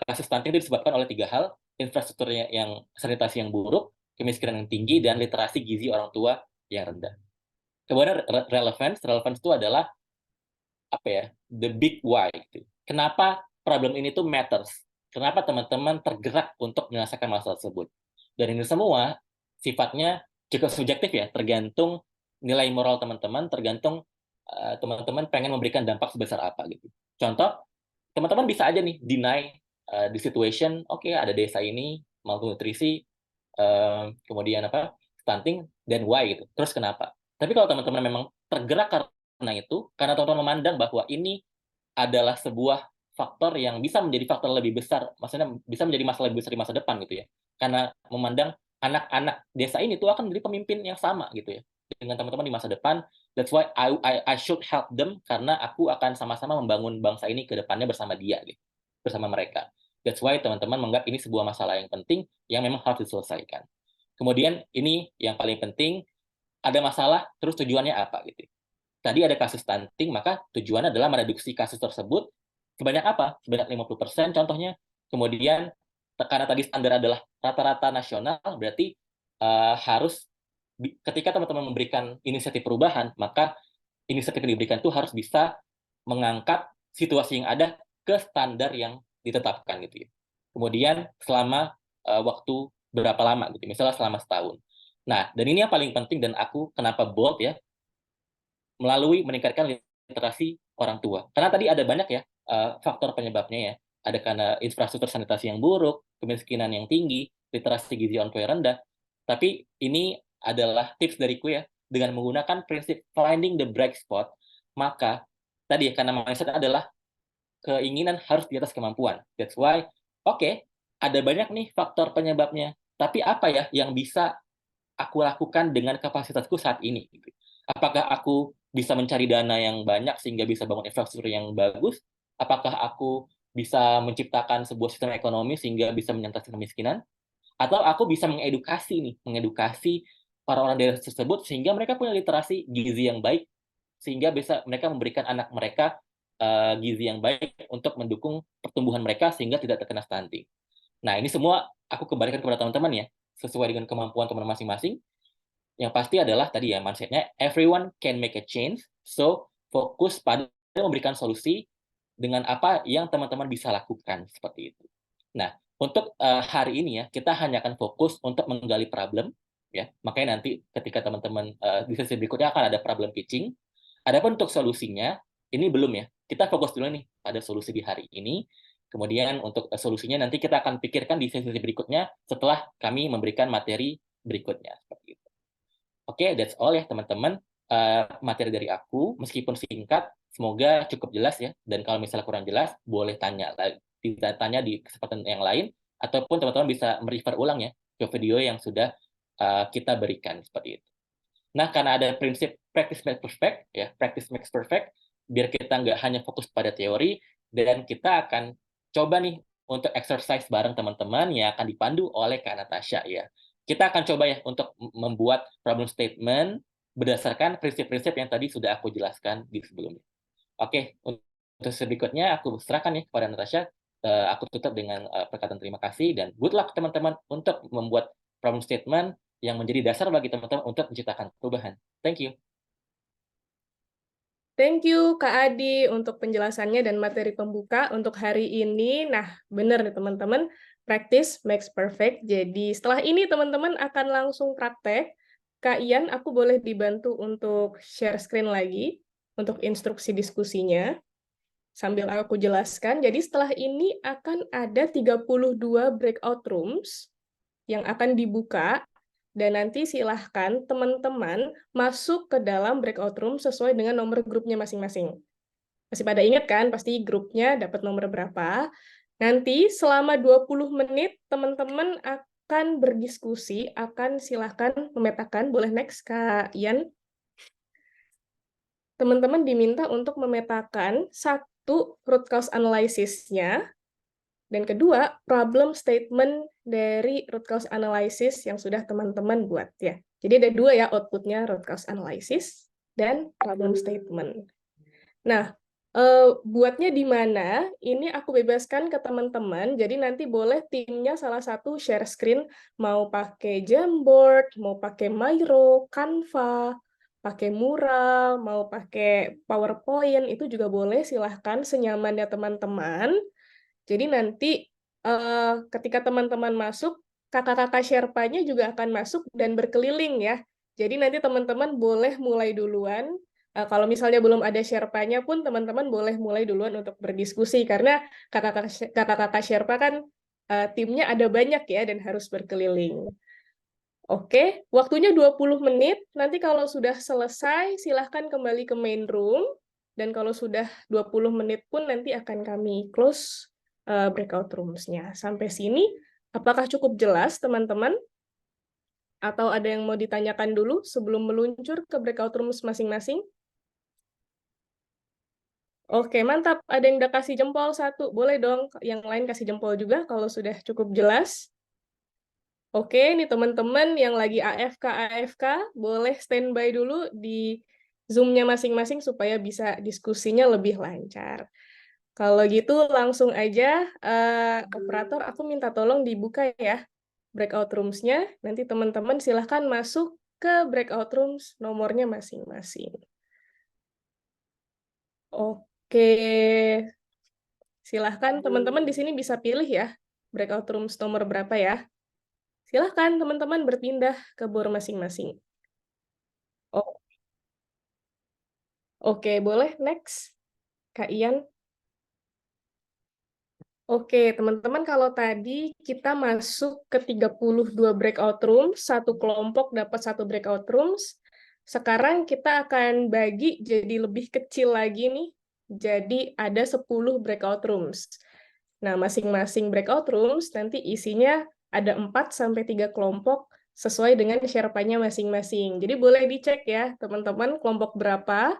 kasus stunting itu disebabkan oleh 3 hal, infrastrukturnya yang sanitasi yang buruk, kemiskinan yang tinggi, dan literasi gizi orang tua yang rendah. Kemudian relevance itu adalah apa ya, the big why. Gitu. Kenapa problem ini tuh matters? Kenapa teman-teman tergerak untuk menyelesaikan masalah tersebut? Dan ini semua sifatnya cukup subjektif ya, tergantung nilai moral teman-teman, tergantung teman-teman pengen memberikan dampak sebesar apa gitu. Contoh, teman-teman bisa aja nih deny the situation, oke, ada desa ini malnutrisi, kemudian apa stunting, dan why gitu. Terus kenapa? Tapi kalau teman-teman memang tergerak karena itu, karena teman-teman memandang bahwa ini adalah sebuah faktor yang bisa menjadi faktor lebih besar, maksudnya bisa menjadi masalah lebih besar di masa depan gitu ya. Karena memandang anak-anak desa ini tuh akan menjadi pemimpin yang sama gitu ya dengan teman-teman di masa depan. That's why I should help them karena aku akan sama-sama membangun bangsa ini ke depannya bersama dia gitu, bersama mereka. That's why teman-teman menganggap ini sebuah masalah yang penting yang memang harus diselesaikan. Kemudian ini yang paling penting, ada masalah terus tujuannya apa gitu. Tadi ada kasus stunting, maka tujuannya adalah mereduksi kasus tersebut sebanyak apa? Sebanyak 50% contohnya. Kemudian karena tadi standar adalah rata-rata nasional, berarti harus ketika teman-teman memberikan inisiatif perubahan, maka inisiatif yang diberikan itu harus bisa mengangkat situasi yang ada ke standar yang ditetapkan gitu ya. Kemudian selama waktu berapa lama gitu, misalnya selama setahun. Nah, dan ini yang paling penting dan aku kenapa bold ya, melalui meningkatkan literasi orang tua. Karena tadi ada banyak ya faktor penyebabnya ya. Ada karena infrastruktur sanitasi yang buruk, kemiskinan yang tinggi, literasi gizi orang tua yang rendah. Tapi ini adalah tips dariku ya, dengan menggunakan prinsip finding the bright spot, maka tadi ya, karena mindset adalah keinginan harus di atas kemampuan. That's why, oke, ada banyak nih faktor penyebabnya. Tapi apa ya yang bisa aku lakukan dengan kapasitasku saat ini? Apakah aku bisa mencari dana yang banyak sehingga bisa bangun infrastruktur yang bagus? Apakah aku bisa menciptakan sebuah sistem ekonomi sehingga bisa menyentaskan kemiskinan? Atau aku bisa mengedukasi orang-orang daerah tersebut sehingga mereka punya literasi gizi yang baik, sehingga bisa mereka memberikan anak mereka gizi yang baik untuk mendukung pertumbuhan mereka sehingga tidak terkena stunting. Nah, ini semua aku kembalikan kepada teman-teman ya, sesuai dengan kemampuan teman masing-masing. Yang pasti adalah tadi ya mindset-nya everyone can make a change, so fokus pada memberikan solusi dengan apa yang teman-teman bisa lakukan seperti itu. Nah, untuk hari ini ya kita hanya akan fokus untuk menggali problem ya. Makanya nanti ketika teman-teman di sesi berikutnya akan ada problem pitching. Adapun untuk solusinya ini belum ya. Kita fokus dulu nih pada solusi di hari ini. Kemudian untuk solusinya nanti kita akan pikirkan di sesi berikutnya setelah kami memberikan materi berikutnya seperti itu. Oke, that's all ya teman-teman. Materi dari aku, meskipun singkat, semoga cukup jelas ya. Dan kalau misalnya kurang jelas, boleh tanya di kesempatan yang lain, ataupun teman-teman bisa merefer ulang ya ke video yang sudah kita berikan seperti itu. Nah, karena ada prinsip practice makes perfect, ya, practice makes perfect, biar kita nggak hanya fokus pada teori, dan kita akan coba nih untuk exercise bareng teman-teman yang akan dipandu oleh Kak Natasha ya. Kita akan coba ya untuk membuat problem statement berdasarkan prinsip-prinsip yang tadi sudah aku jelaskan di sebelumnya. Oke, untuk berikutnya aku serahkan nih kepada Natasha. Aku tutup dengan perkataan terima kasih dan good luck teman-teman untuk membuat problem statement yang menjadi dasar bagi teman-teman untuk menciptakan perubahan. Thank you. Thank you Kak Adi untuk penjelasannya dan materi pembuka untuk hari ini. Nah, benar nih teman-teman, practice makes perfect. Jadi setelah ini teman-teman akan langsung praktek. Kak Ian, aku boleh dibantu untuk share screen lagi untuk instruksi diskusinya sambil aku jelaskan. Jadi setelah ini akan ada 32 breakout rooms yang akan dibuka. Dan nanti silahkan teman-teman masuk ke dalam breakout room sesuai dengan nomor grupnya masing-masing. Masih pada ingat kan, pasti grupnya dapat nomor berapa. Nanti selama 20 menit teman-teman akan berdiskusi, akan silahkan memetakan, boleh next Kak Ian. Teman-teman diminta untuk memetakan satu root cause analysis-nya, dan kedua, problem statement dari root cause analysis yang sudah teman-teman buat ya. Jadi ada dua ya outputnya, root cause analysis dan problem statement. Nah, buatnya di mana? Ini aku bebaskan ke teman-teman. Jadi nanti boleh timnya salah satu share screen, mau pakai Jamboard, mau pakai Miro, Canva, pakai mural, mau pakai PowerPoint, itu juga boleh, silahkan senyamannya teman-teman. Jadi nanti ketika teman-teman masuk, kakak-kakak Sherpa-nya juga akan masuk dan berkeliling ya. Jadi nanti teman-teman boleh mulai duluan. Kalau misalnya belum ada Sherpa-nya pun, teman-teman boleh mulai duluan untuk berdiskusi. Karena kakak-kakak Sherpa kan timnya ada banyak ya dan harus berkeliling. Oke, waktunya 20 menit. Nanti kalau sudah selesai, silahkan kembali ke main room. Dan kalau sudah 20 menit pun nanti akan kami close breakout rooms-nya. Sampai sini, apakah cukup jelas, teman-teman? Atau ada yang mau ditanyakan dulu sebelum meluncur ke breakout rooms masing-masing? Oke, mantap. Ada yang udah kasih jempol satu. Boleh dong, yang lain kasih jempol juga kalau sudah cukup jelas. Oke, ini teman-teman yang lagi AFK, boleh standby dulu di Zoom-nya masing-masing supaya bisa diskusinya lebih lancar. Kalau gitu langsung aja, operator aku minta tolong dibuka ya breakout rooms-nya. Nanti teman-teman silahkan masuk ke breakout rooms nomornya masing-masing. Oke, silahkan teman-teman di sini bisa pilih ya breakout rooms nomor berapa ya. Silahkan teman-teman berpindah ke bor masing-masing. Oh, oke, boleh next, Kak Ian. Oke, teman-teman, kalau tadi kita masuk ke 32 breakout rooms, satu kelompok dapat satu breakout rooms. Sekarang kita akan bagi jadi lebih kecil lagi nih. Jadi ada 10 breakout rooms. Nah, masing-masing breakout rooms nanti isinya ada 4 sampai 3 kelompok sesuai dengan Sherpa-nya masing-masing. Jadi boleh dicek ya, teman-teman, kelompok berapa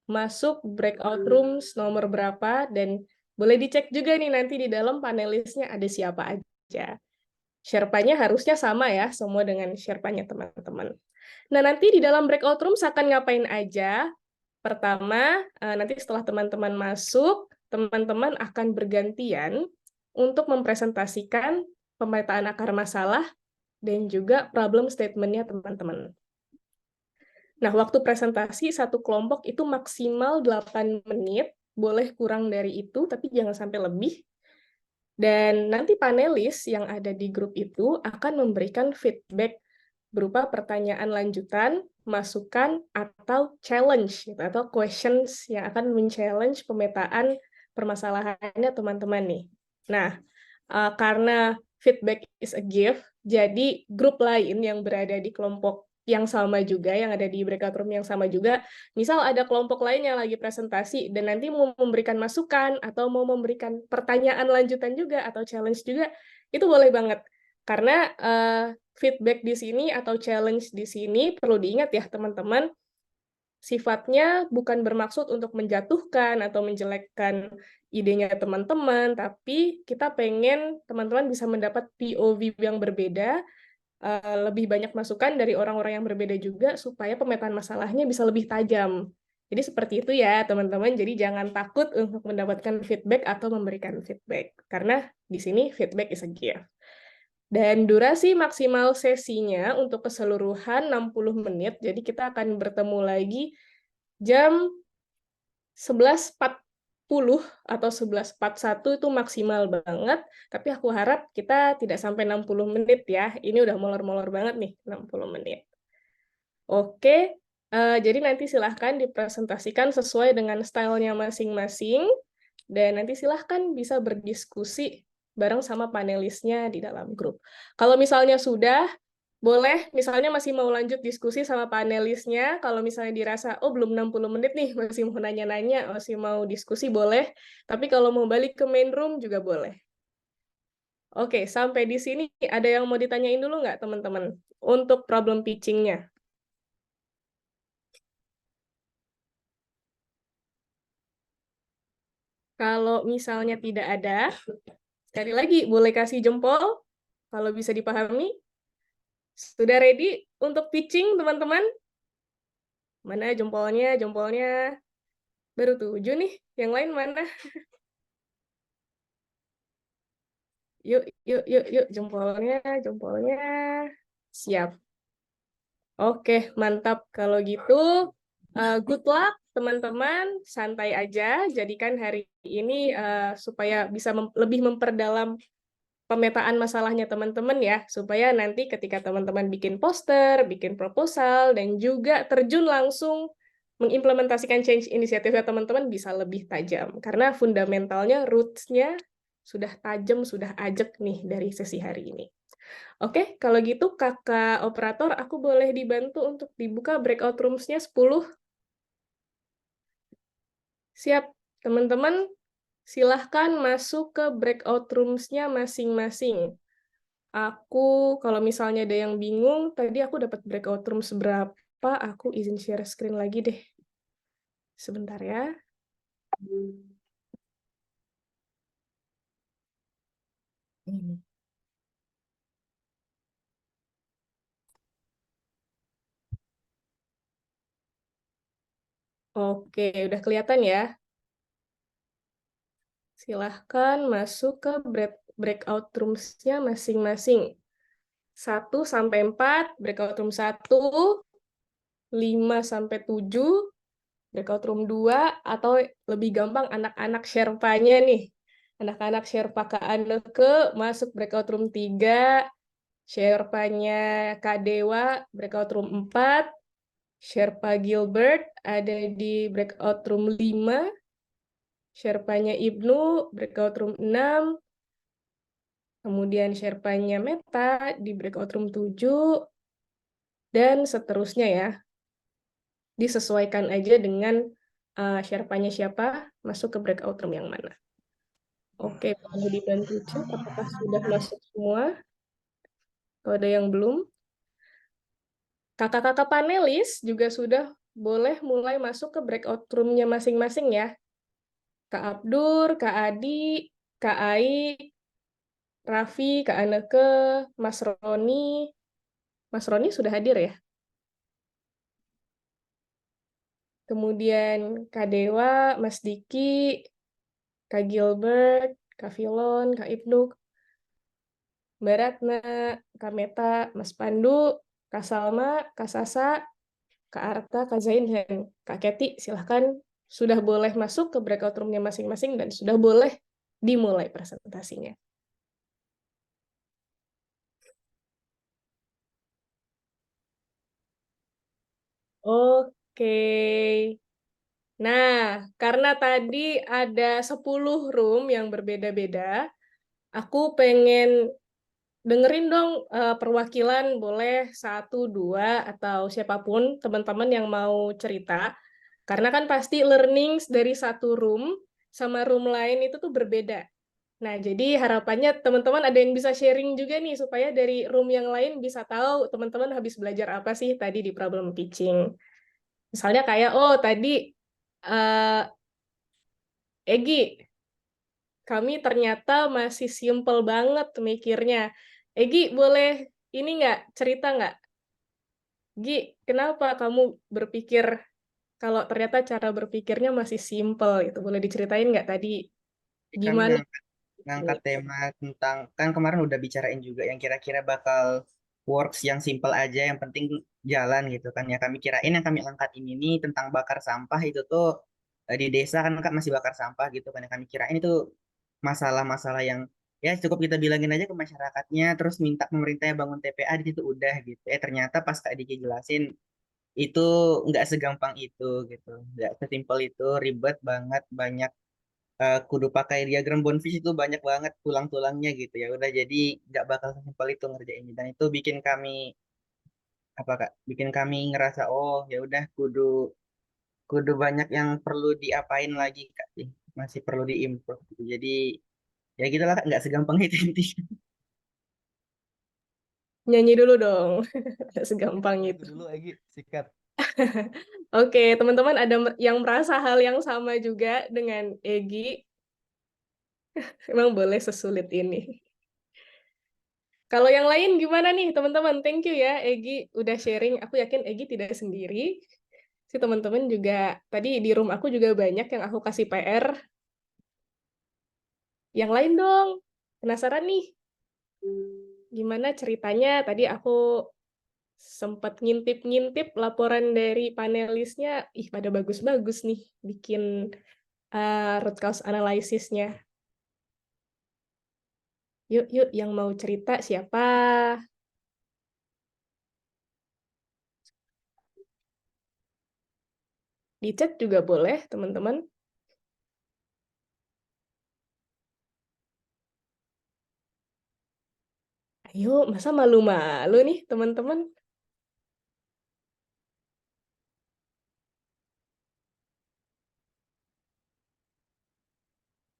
masuk breakout rooms nomor berapa, dan boleh dicek juga nih nanti di dalam panelisnya ada siapa aja. Sherpa-nya harusnya sama ya, semua dengan Sherpa-nya teman-teman. Nah, nanti di dalam breakout rooms akan ngapain aja? Pertama, nanti setelah teman-teman masuk, teman-teman akan bergantian untuk mempresentasikan pemetaan akar masalah dan juga problem statement-nya teman-teman. Nah, waktu presentasi satu kelompok itu maksimal 8 menit, boleh kurang dari itu, tapi jangan sampai lebih. Dan nanti panelis yang ada di grup itu akan memberikan feedback berupa pertanyaan lanjutan, masukan, atau challenge, gitu, atau questions yang akan men-challenge pemetaan permasalahannya teman-teman nih. Nah, karena feedback is a gift, jadi grup lain yang berada di kelompok yang sama juga, yang ada di breakout room yang sama juga, misal ada kelompok lain yang lagi presentasi, dan nanti mau memberikan masukan, atau mau memberikan pertanyaan lanjutan juga, atau challenge juga, itu boleh banget. Karena feedback di sini, atau challenge di sini, perlu diingat ya teman-teman, sifatnya bukan bermaksud untuk menjatuhkan atau menjelekkan idenya teman-teman, tapi kita pengen teman-teman bisa mendapat POV yang berbeda, lebih banyak masukan dari orang-orang yang berbeda juga, supaya pemetaan masalahnya bisa lebih tajam. Jadi seperti itu ya, teman-teman. Jadi jangan takut untuk mendapatkan feedback atau memberikan feedback. Karena di sini feedback is a gift. Dan durasi maksimal sesinya untuk keseluruhan 60 menit. Jadi kita akan bertemu lagi jam 11.40 atau 11.41 itu maksimal banget. Tapi aku harap kita tidak sampai 60 menit ya. Ini udah molor-molor banget nih, 60 menit. Oke, jadi nanti silahkan dipresentasikan sesuai dengan stylenya masing-masing. Dan nanti silahkan bisa berdiskusi bareng sama panelisnya di dalam grup. Kalau misalnya sudah, boleh misalnya masih mau lanjut diskusi sama panelisnya. Kalau misalnya dirasa, oh belum 60 menit nih, masih mau nanya-nanya, masih mau diskusi, boleh. Tapi kalau mau balik ke main room juga boleh. Oke, sampai di sini ada yang mau ditanyain dulu nggak, teman-teman? Untuk problem pitching-nya. Kalau misalnya tidak ada, sekali lagi boleh kasih jempol kalau bisa dipahami. Sudah ready untuk pitching, teman-teman? Mana jempolnya? Jempolnya baru 7 nih. Yang lain mana? Yuk, yuk, yuk, yuk. Jempolnya, jempolnya. Siap. Oke, mantap. Kalau gitu, good luck, teman-teman. Santai aja. Jadikan hari ini supaya bisa lebih memperdalam pemetaan masalahnya teman-teman ya, supaya nanti ketika teman-teman bikin poster, bikin proposal, dan juga terjun langsung mengimplementasikan change inisiatifnya teman-teman bisa lebih tajam. Karena fundamentalnya, roots-nya sudah tajam, sudah ajak nih dari sesi hari ini. Oke, kalau gitu kakak operator, aku boleh dibantu untuk dibuka breakout rooms-nya 10. Siap, teman-teman, silahkan masuk ke breakout rooms-nya masing-masing. Aku, kalau misalnya ada yang bingung, tadi aku dapat breakout room seberapa, aku izin share screen lagi deh. Sebentar ya. Ini. Oke, udah kelihatan ya. Silahkan masuk ke breakout rooms-nya masing-masing. 1 sampai 4, breakout room 1, 5 sampai 7, breakout room 2, atau lebih gampang anak-anak Sherpa-nya nih. Anak-anak Sherpa Kak Anneke masuk breakout room 3, Sherpa-nya Kak Dewa breakout room 4, Sherpa Gilbert ada di breakout room 5, Sherpa-nya Ibnu breakout room 6, kemudian Sherpa-nya Meta di breakout room 7, dan seterusnya ya. Disesuaikan aja dengan Sherpa-nya siapa, masuk ke breakout room yang mana. Oke, perlu dibantu cek apakah sudah masuk semua. Kalau ada yang belum, kakak-kakak panelis juga sudah boleh mulai masuk ke breakout room-nya masing-masing ya. Kak Abdur, Kak Adi, Kak Ai, Raffi, Kak Anneke, Mas Roni. Mas Roni sudah hadir ya. Kemudian Kak Dewa, Mas Diki, Kak Gilbert, Kak Filon, Kak Ibnu, Mbak Ratna, Kak Meta, Mas Pandu, Kak Salma, Kak Sasa, Kak Arta, Kak Zain, dan Kak Keti. Silahkan sudah boleh masuk ke breakout room-nya masing-masing dan sudah boleh dimulai presentasinya. Oke. Nah, karena tadi ada 10 room yang berbeda-beda, aku pengen dengerin dong perwakilan, boleh 1, 2, atau siapapun teman-teman yang mau cerita. Karena kan pasti learnings dari satu room sama room lain itu tuh berbeda. Nah, jadi harapannya teman-teman ada yang bisa sharing juga nih, supaya dari room yang lain bisa tahu teman-teman habis belajar apa sih tadi di problem pitching. Misalnya kayak, oh tadi eh Egi, kami ternyata masih simple banget mikirnya. Egi, boleh ini nggak, cerita nggak? Gi, kenapa kamu berpikir kalau ternyata cara berpikirnya masih simple itu? Boleh diceritain nggak tadi Kami gimana? ngangkat tema tentang, kan kemarin udah bicarain juga yang kira-kira bakal works yang simple aja, yang penting jalan gitu kan ya. Kami kirain yang kami angkat ini nih tentang bakar sampah itu tuh di desa kan Kak masih bakar sampah gitu kan. Yang kami kirain itu masalah-masalah yang ya cukup kita bilangin aja ke masyarakatnya, terus minta pemerintahnya bangun TPA di situ udah gitu. Ternyata pas Kak Diki jelasin itu nggak segampang itu gitu, nggak sesimpel itu, ribet banget, banyak kudu pakai diagram Bonfils itu banyak banget tulang-tulangnya gitu ya. Udah jadi nggak bakal sesimpel itu ngerjainnya, dan itu bikin kami apa Kak? Bikin kami ngerasa oh ya udah kudu kudu banyak yang perlu diapain lagi Kak sih. Masih perlu diimprove gitu. Jadi ya gitulah Kak, nggak segampang itu intinya. Nyanyi dulu dong, nggak segampang Itu itu. dulu Egi, sikat. Oke, teman-teman ada yang merasa hal yang sama juga dengan Egi, emang boleh sesulit ini. Kalau yang lain gimana nih teman-teman? Thank you ya Egi udah sharing. Aku yakin Egi tidak sendiri. Si teman-teman juga tadi di room aku juga banyak yang aku kasih PR. Yang lain dong. Penasaran nih gimana ceritanya? Tadi aku sempat ngintip-ngintip laporan dari panelisnya. Ih, pada bagus-bagus nih bikin root cause analysisnya. Yuk, yuk, yang mau cerita siapa? Di chat juga boleh, teman-teman. Ayo, masa malu-malu nih, teman-teman?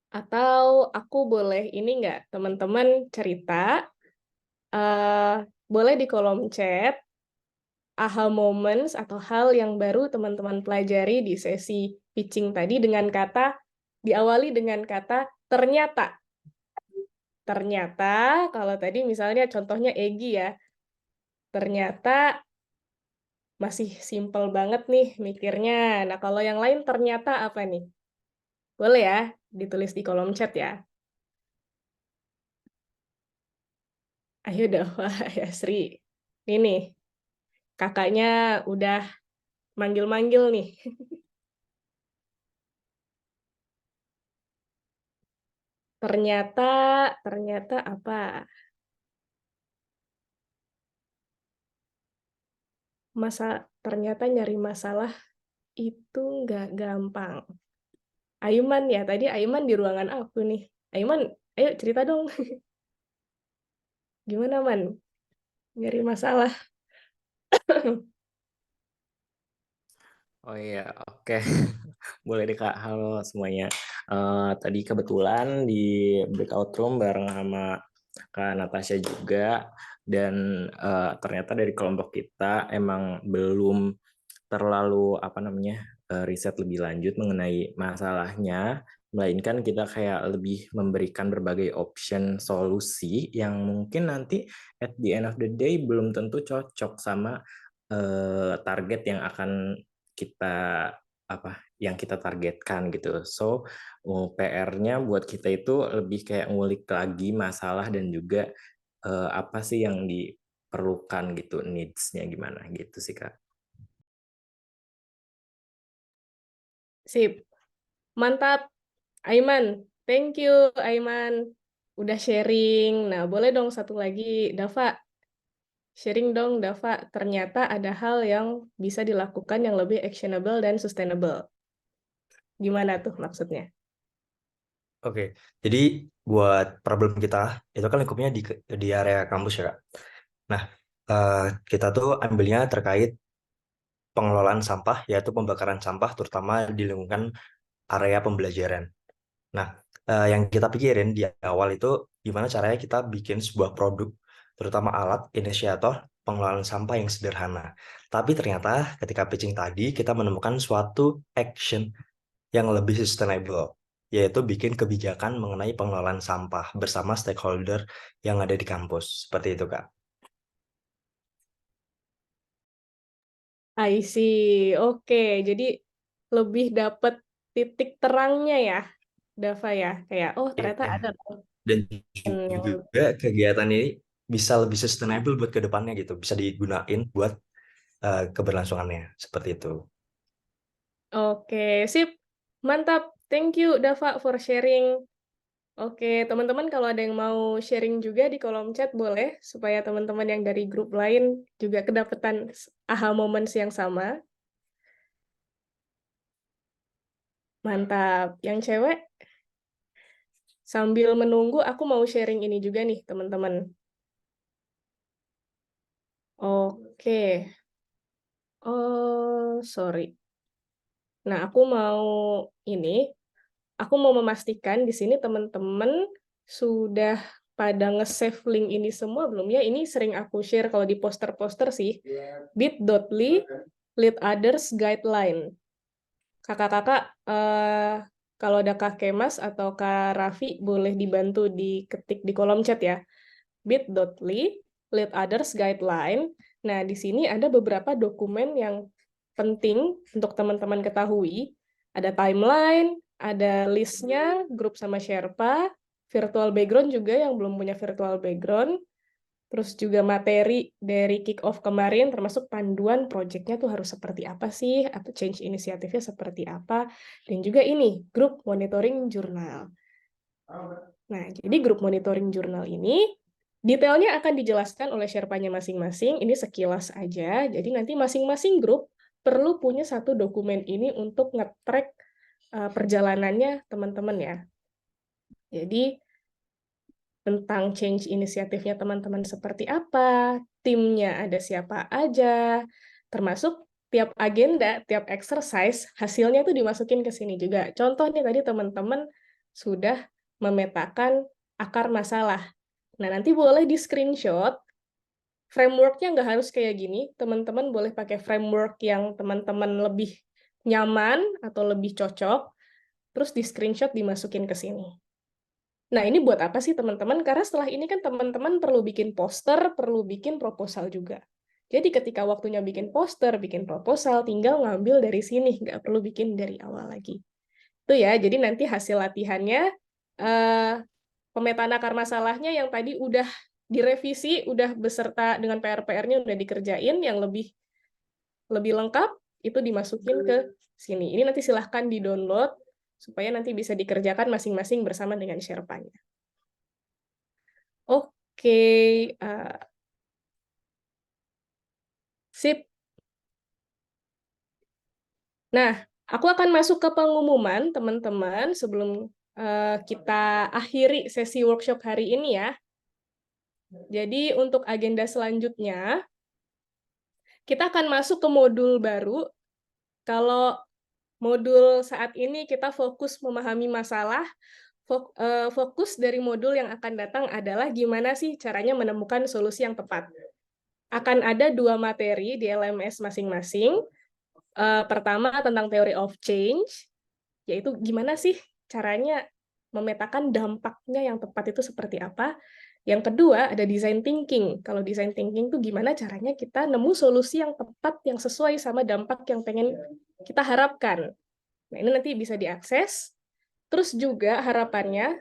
Atau aku boleh ini nggak, teman-teman cerita, eh boleh di kolom chat, aha moments atau hal yang baru teman-teman pelajari di sesi pitching tadi dengan kata, diawali dengan kata ternyata. Ternyata, kalau tadi misalnya contohnya Egi ya, ternyata masih simple banget nih mikirnya. Nah, kalau yang lain ternyata apa nih? Boleh ya, ditulis di kolom chat ya. Ayo dong, ya Sri. Ini nih, kakaknya udah manggil-manggil nih. Ternyata, ternyata apa? Ternyata nyari masalah itu nggak gampang. Aiman ya, tadi Aiman di ruangan aku nih. Aiman, ayo cerita dong. Gimana, Man? Nyari masalah. Oh iya, oke. Boleh deh Kak. Halo semuanya. Tadi kebetulan di breakout room bareng sama Kak Natasha juga. Dan ternyata dari kelompok kita emang belum terlalu apa namanya riset lebih lanjut mengenai masalahnya, melainkan kita kayak lebih memberikan berbagai option solusi yang mungkin nanti at the end of the day belum tentu cocok sama target yang akan kita apa yang kita targetkan gitu. So PR-nya buat kita itu lebih kayak ngulik lagi masalah dan juga apa sih yang diperlukan gitu, needs-nya gimana gitu sih Kak. Sip. Mantap, Aiman. Thank you, Aiman. Udah sharing. Nah, boleh dong satu lagi, Dava. Sharing dong, Dava. Ternyata ada hal yang bisa dilakukan yang lebih actionable dan sustainable. Gimana tuh maksudnya? Oke, jadi buat problem kita itu kan lingkupnya di area kampus ya, Kak. Nah, eh, kita tuh ambilnya terkait pengelolaan sampah, yaitu pembakaran sampah, terutama di lingkungan area pembelajaran. Nah, yang kita pikirin di awal itu gimana caranya kita bikin sebuah produk, terutama alat, inisiator, pengelolaan sampah yang sederhana. Tapi ternyata ketika pitching tadi kita menemukan suatu action yang lebih sustainable, yaitu bikin kebijakan mengenai pengelolaan sampah bersama stakeholder yang ada di kampus. Seperti itu, Kak. I see. Oke, jadi lebih dapat titik terangnya ya, Dava ya. Kayak, oh ternyata Iya. ada loh Dan yang juga kegiatan ini bisa lebih sustainable buat ke depannya gitu. Bisa digunain buat keberlangsungannya. Seperti itu. Oke, sip. Mantap. Thank you, Dava, for sharing. Oke, teman-teman kalau ada yang mau sharing juga di kolom chat boleh, supaya teman-teman yang dari grup lain juga kedapetan aha moments yang sama. Mantap. Yang cewek, sambil menunggu aku mau sharing ini juga nih, teman-teman. Oke. Oh, sorry. Nah, aku mau memastikan di sini teman-teman sudah pada nge-save link ini semua belum ya? Ini sering aku share kalau di poster-poster sih. bit.ly lead others guideline. Kakak-kakak, kalau ada Kak Kemas atau Kak Raffi, boleh dibantu diketik di kolom chat ya. bit.ly lead others guideline. Nah, di sini ada beberapa dokumen yang penting untuk teman-teman ketahui. Ada timeline, ada listnya, grup sama Sherpa, virtual background juga yang belum punya virtual background, terus juga materi dari kick off kemarin, termasuk panduan projectnya tuh harus seperti apa sih, atau change inisiatifnya seperti apa, dan juga ini, grup monitoring jurnal. Nah, jadi grup monitoring jurnal ini detailnya akan dijelaskan oleh Sherpanya masing-masing, ini sekilas aja, jadi nanti masing-masing grup perlu punya satu dokumen ini untuk nge-track perjalanannya teman-teman ya. Jadi, tentang change inisiatifnya teman-teman seperti apa, timnya ada siapa aja, termasuk tiap agenda, tiap exercise, hasilnya itu dimasukin ke sini juga. Contoh nih tadi teman-teman sudah memetakan akar masalah. Nah, nanti boleh di-screenshot, framework-nya nggak harus kayak gini, teman-teman boleh pakai framework yang teman-teman lebih nyaman atau lebih cocok, terus di-screenshot dimasukin ke sini. Nah, ini buat apa sih teman-teman? Karena setelah ini kan teman-teman perlu bikin poster, perlu bikin proposal juga. Jadi ketika waktunya bikin poster, bikin proposal, tinggal ngambil dari sini, nggak perlu bikin dari awal lagi. Itu ya, jadi nanti hasil latihannya, pemetaan akar masalahnya yang tadi udah direvisi, udah beserta dengan PR-PR-nya udah dikerjain, yang lebih lengkap, itu dimasukin ke sini. Ini nanti silahkan di-download, supaya nanti bisa dikerjakan masing-masing bersama dengan Sherpa-nya. Oke, sip. Nah, aku akan masuk ke pengumuman, teman-teman, sebelum kita akhiri sesi workshop hari ini ya. Jadi untuk agenda selanjutnya, kita akan masuk ke modul baru. Kalau modul saat ini kita fokus memahami masalah, fokus dari modul yang akan datang adalah gimana sih caranya menemukan solusi yang tepat. Akan ada 2 materi di LMS masing-masing. Pertama tentang theory of change, yaitu gimana sih caranya memetakan dampaknya yang tepat itu seperti apa. Yang kedua ada design thinking. Kalau design thinking itu gimana caranya kita nemu solusi yang tepat, yang sesuai sama dampak yang pengen kita harapkan. Nah, ini nanti bisa diakses. Terus juga harapannya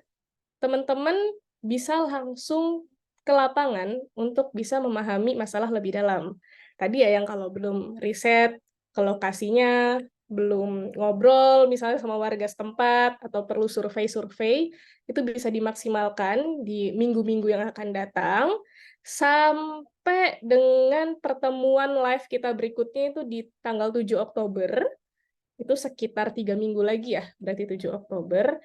teman-teman bisa langsung ke lapangan untuk bisa memahami masalah lebih dalam. Tadi ya yang kalau belum riset ke lokasinya, belum ngobrol misalnya sama warga setempat, atau perlu survei-survei, itu bisa dimaksimalkan di minggu-minggu yang akan datang, sampai dengan pertemuan live kita berikutnya itu di tanggal 7 Oktober, itu sekitar 3 minggu lagi ya, berarti 7 Oktober,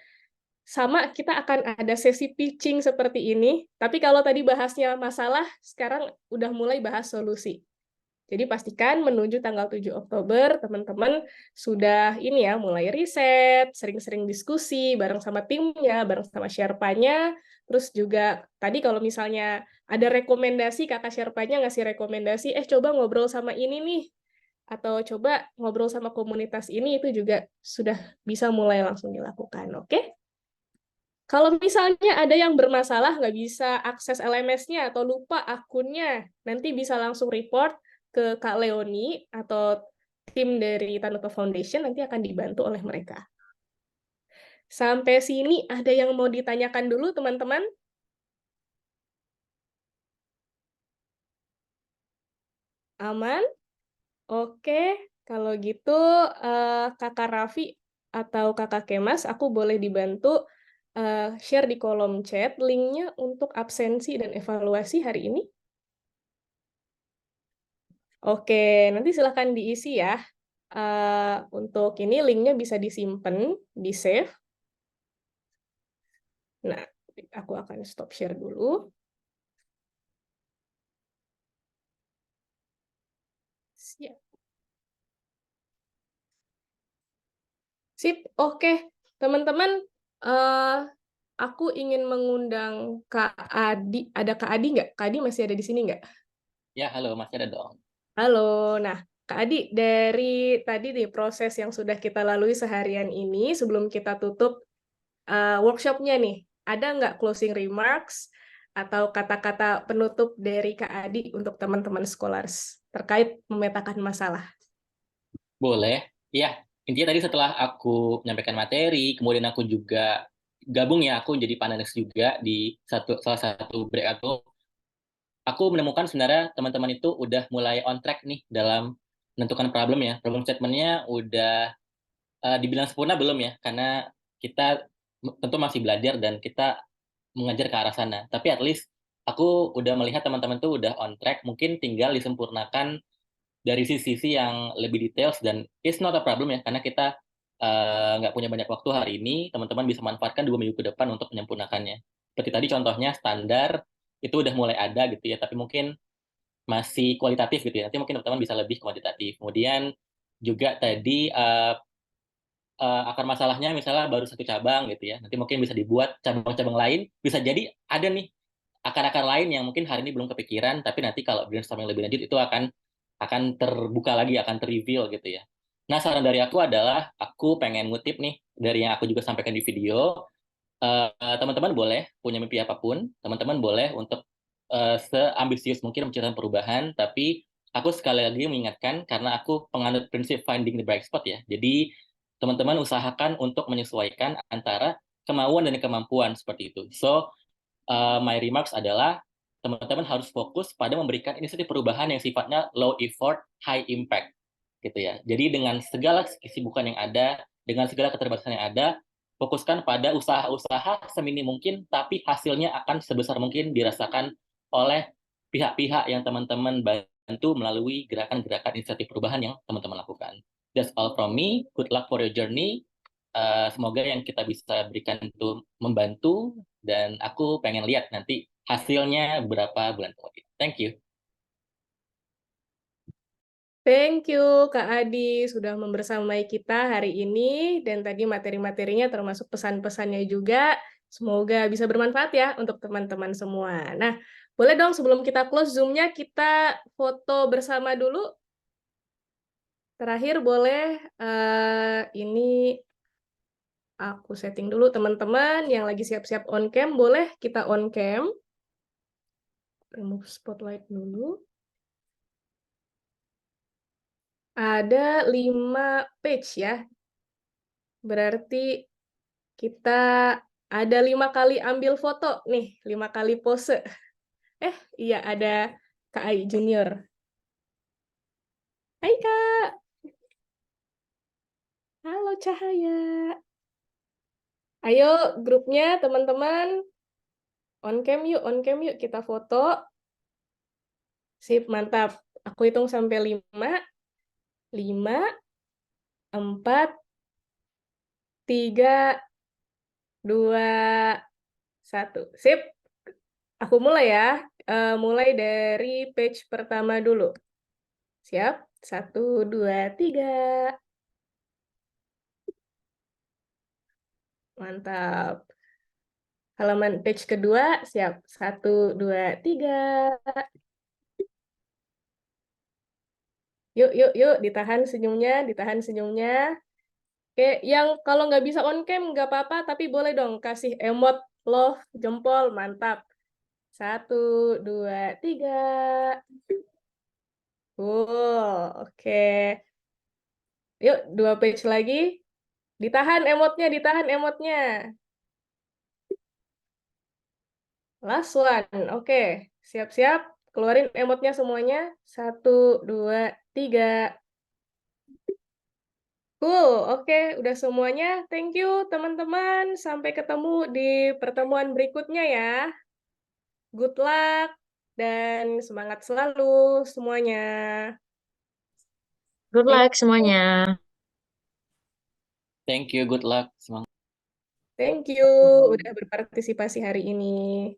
sama kita akan ada sesi pitching seperti ini, tapi kalau tadi bahasnya masalah, sekarang udah mulai bahas solusi. Jadi pastikan menuju tanggal 7 Oktober, teman-teman sudah ini ya, mulai riset, sering-sering diskusi bareng sama timnya, bareng sama Sherpa-nya. Terus juga tadi kalau misalnya ada rekomendasi, kakak Sherpa-nya ngasih rekomendasi, coba ngobrol sama ini nih, atau coba ngobrol sama komunitas ini, itu juga sudah bisa mulai langsung dilakukan, oke? Kalau misalnya ada yang bermasalah, nggak bisa akses LMS-nya atau lupa akunnya, nanti bisa langsung report ke Kak Leoni atau tim dari Tanuka Foundation, nanti akan dibantu oleh mereka. Sampai sini ada yang mau ditanyakan dulu, teman-teman? Aman? Oke, kalau gitu Kakak Raffi atau Kakak Kemas, aku boleh dibantu share di kolom chat linknya untuk absensi dan evaluasi hari ini? Oke, nanti silahkan diisi ya. Untuk ini linknya bisa disimpan, di-save. Nah, aku akan stop share dulu. Siap. Sip, oke. Teman-teman, aku ingin mengundang Kak Adi. Ada Kak Adi nggak? Kak Adi masih ada di sini nggak? Ya, halo, masih ada dong. Halo, nah Kak Adi, dari tadi nih proses yang sudah kita lalui seharian ini, sebelum kita tutup workshopnya nih, ada nggak closing remarks atau kata-kata penutup dari Kak Adi untuk teman-teman scholars terkait memetakan masalah? Boleh. Ya, intinya tadi setelah aku menyampaikan materi, kemudian aku juga gabung ya, aku jadi panelis juga di salah satu breakout room. Aku menemukan sebenarnya teman-teman itu udah mulai on track nih dalam menentukan problem ya. Problem statement-nya udah dibilang sempurna belum ya, karena kita tentu masih belajar dan kita mengajar ke arah sana. Tapi at least aku udah melihat teman-teman tuh udah on track, mungkin tinggal disempurnakan dari sisi-sisi yang lebih details dan it's not a problem ya, karena kita nggak punya banyak waktu hari ini, teman-teman bisa manfaatkan 2 minggu ke depan untuk menyempurnakannya. Seperti tadi contohnya standar itu udah mulai ada gitu ya, tapi mungkin masih kualitatif gitu ya. Nanti mungkin teman-teman bisa lebih kuantitatif. Kemudian juga tadi akar masalahnya misalnya baru satu cabang gitu ya. Nanti mungkin bisa dibuat cabang-cabang lain. Bisa jadi ada nih akar-akar lain yang mungkin hari ini belum kepikiran, tapi nanti kalau brainstorming lebih lanjut itu akan terbuka lagi, akan terreveal gitu ya. Nah, saran dari aku adalah aku pengen ngutip nih dari yang aku juga sampaikan di video. Teman-teman boleh punya mimpi apapun, teman-teman boleh untuk seambisius mungkin menciptakan perubahan, tapi aku sekali lagi mengingatkan karena aku penganut prinsip finding the bright spot ya. Jadi teman-teman usahakan untuk menyesuaikan antara kemauan dan kemampuan seperti itu. So, my remarks adalah teman-teman harus fokus pada memberikan inisiatif perubahan yang sifatnya low effort, high impact gitu ya. Jadi dengan segala kesibukan yang ada, dengan segala keterbatasan yang ada, fokuskan pada usaha-usaha seminim mungkin, tapi hasilnya akan sebesar mungkin dirasakan oleh pihak-pihak yang teman-teman bantu melalui gerakan-gerakan inisiatif perubahan yang teman-teman lakukan. That's all from me. Good luck for your journey. Semoga yang kita bisa berikan itu membantu, dan aku pengen lihat nanti hasilnya berapa bulan kemudian. Thank you. Thank you Kak Adi sudah membersamai kita hari ini, dan tadi materi-materinya termasuk pesan-pesannya juga. Semoga bisa bermanfaat ya untuk teman-teman semua. Nah, boleh dong sebelum kita close Zoom-nya, kita foto bersama dulu. Terakhir boleh ini aku setting dulu teman-teman yang lagi siap-siap on cam, boleh kita on cam. Remove spotlight dulu. Ada 5 page ya. Berarti kita ada 5 kali ambil foto nih, 5 kali pose. Iya ada Kak Ai Junior. Hai Kak. Halo Cahaya. Ayo grupnya teman-teman. On cam yuk kita foto. Sip, mantap. Aku hitung sampai 5. 5, 4, 3, 2, 1. Sip. Aku mulai ya. Mulai dari page pertama dulu. Siap? 1, 2, 3. Mantap. Halaman page kedua, siap. 1, 2, 3. Yuk, ditahan senyumnya, ditahan senyumnya. Oke, yang kalau nggak bisa on cam nggak apa-apa, tapi boleh dong kasih emot love jempol, mantap. 1, 2, 3. Oke. Yuk, 2 page lagi. Ditahan emotnya, ditahan emotnya. Last one, oke. Siap-siap, keluarin emotnya semuanya. 1, 2, 3. Cool, oke, udah semuanya. Thank you, teman-teman. Sampai ketemu di pertemuan berikutnya ya. Good luck dan semangat selalu semuanya. Good Thank luck semuanya. Thank you, good luck. Semangat. thank you udah berpartisipasi hari ini.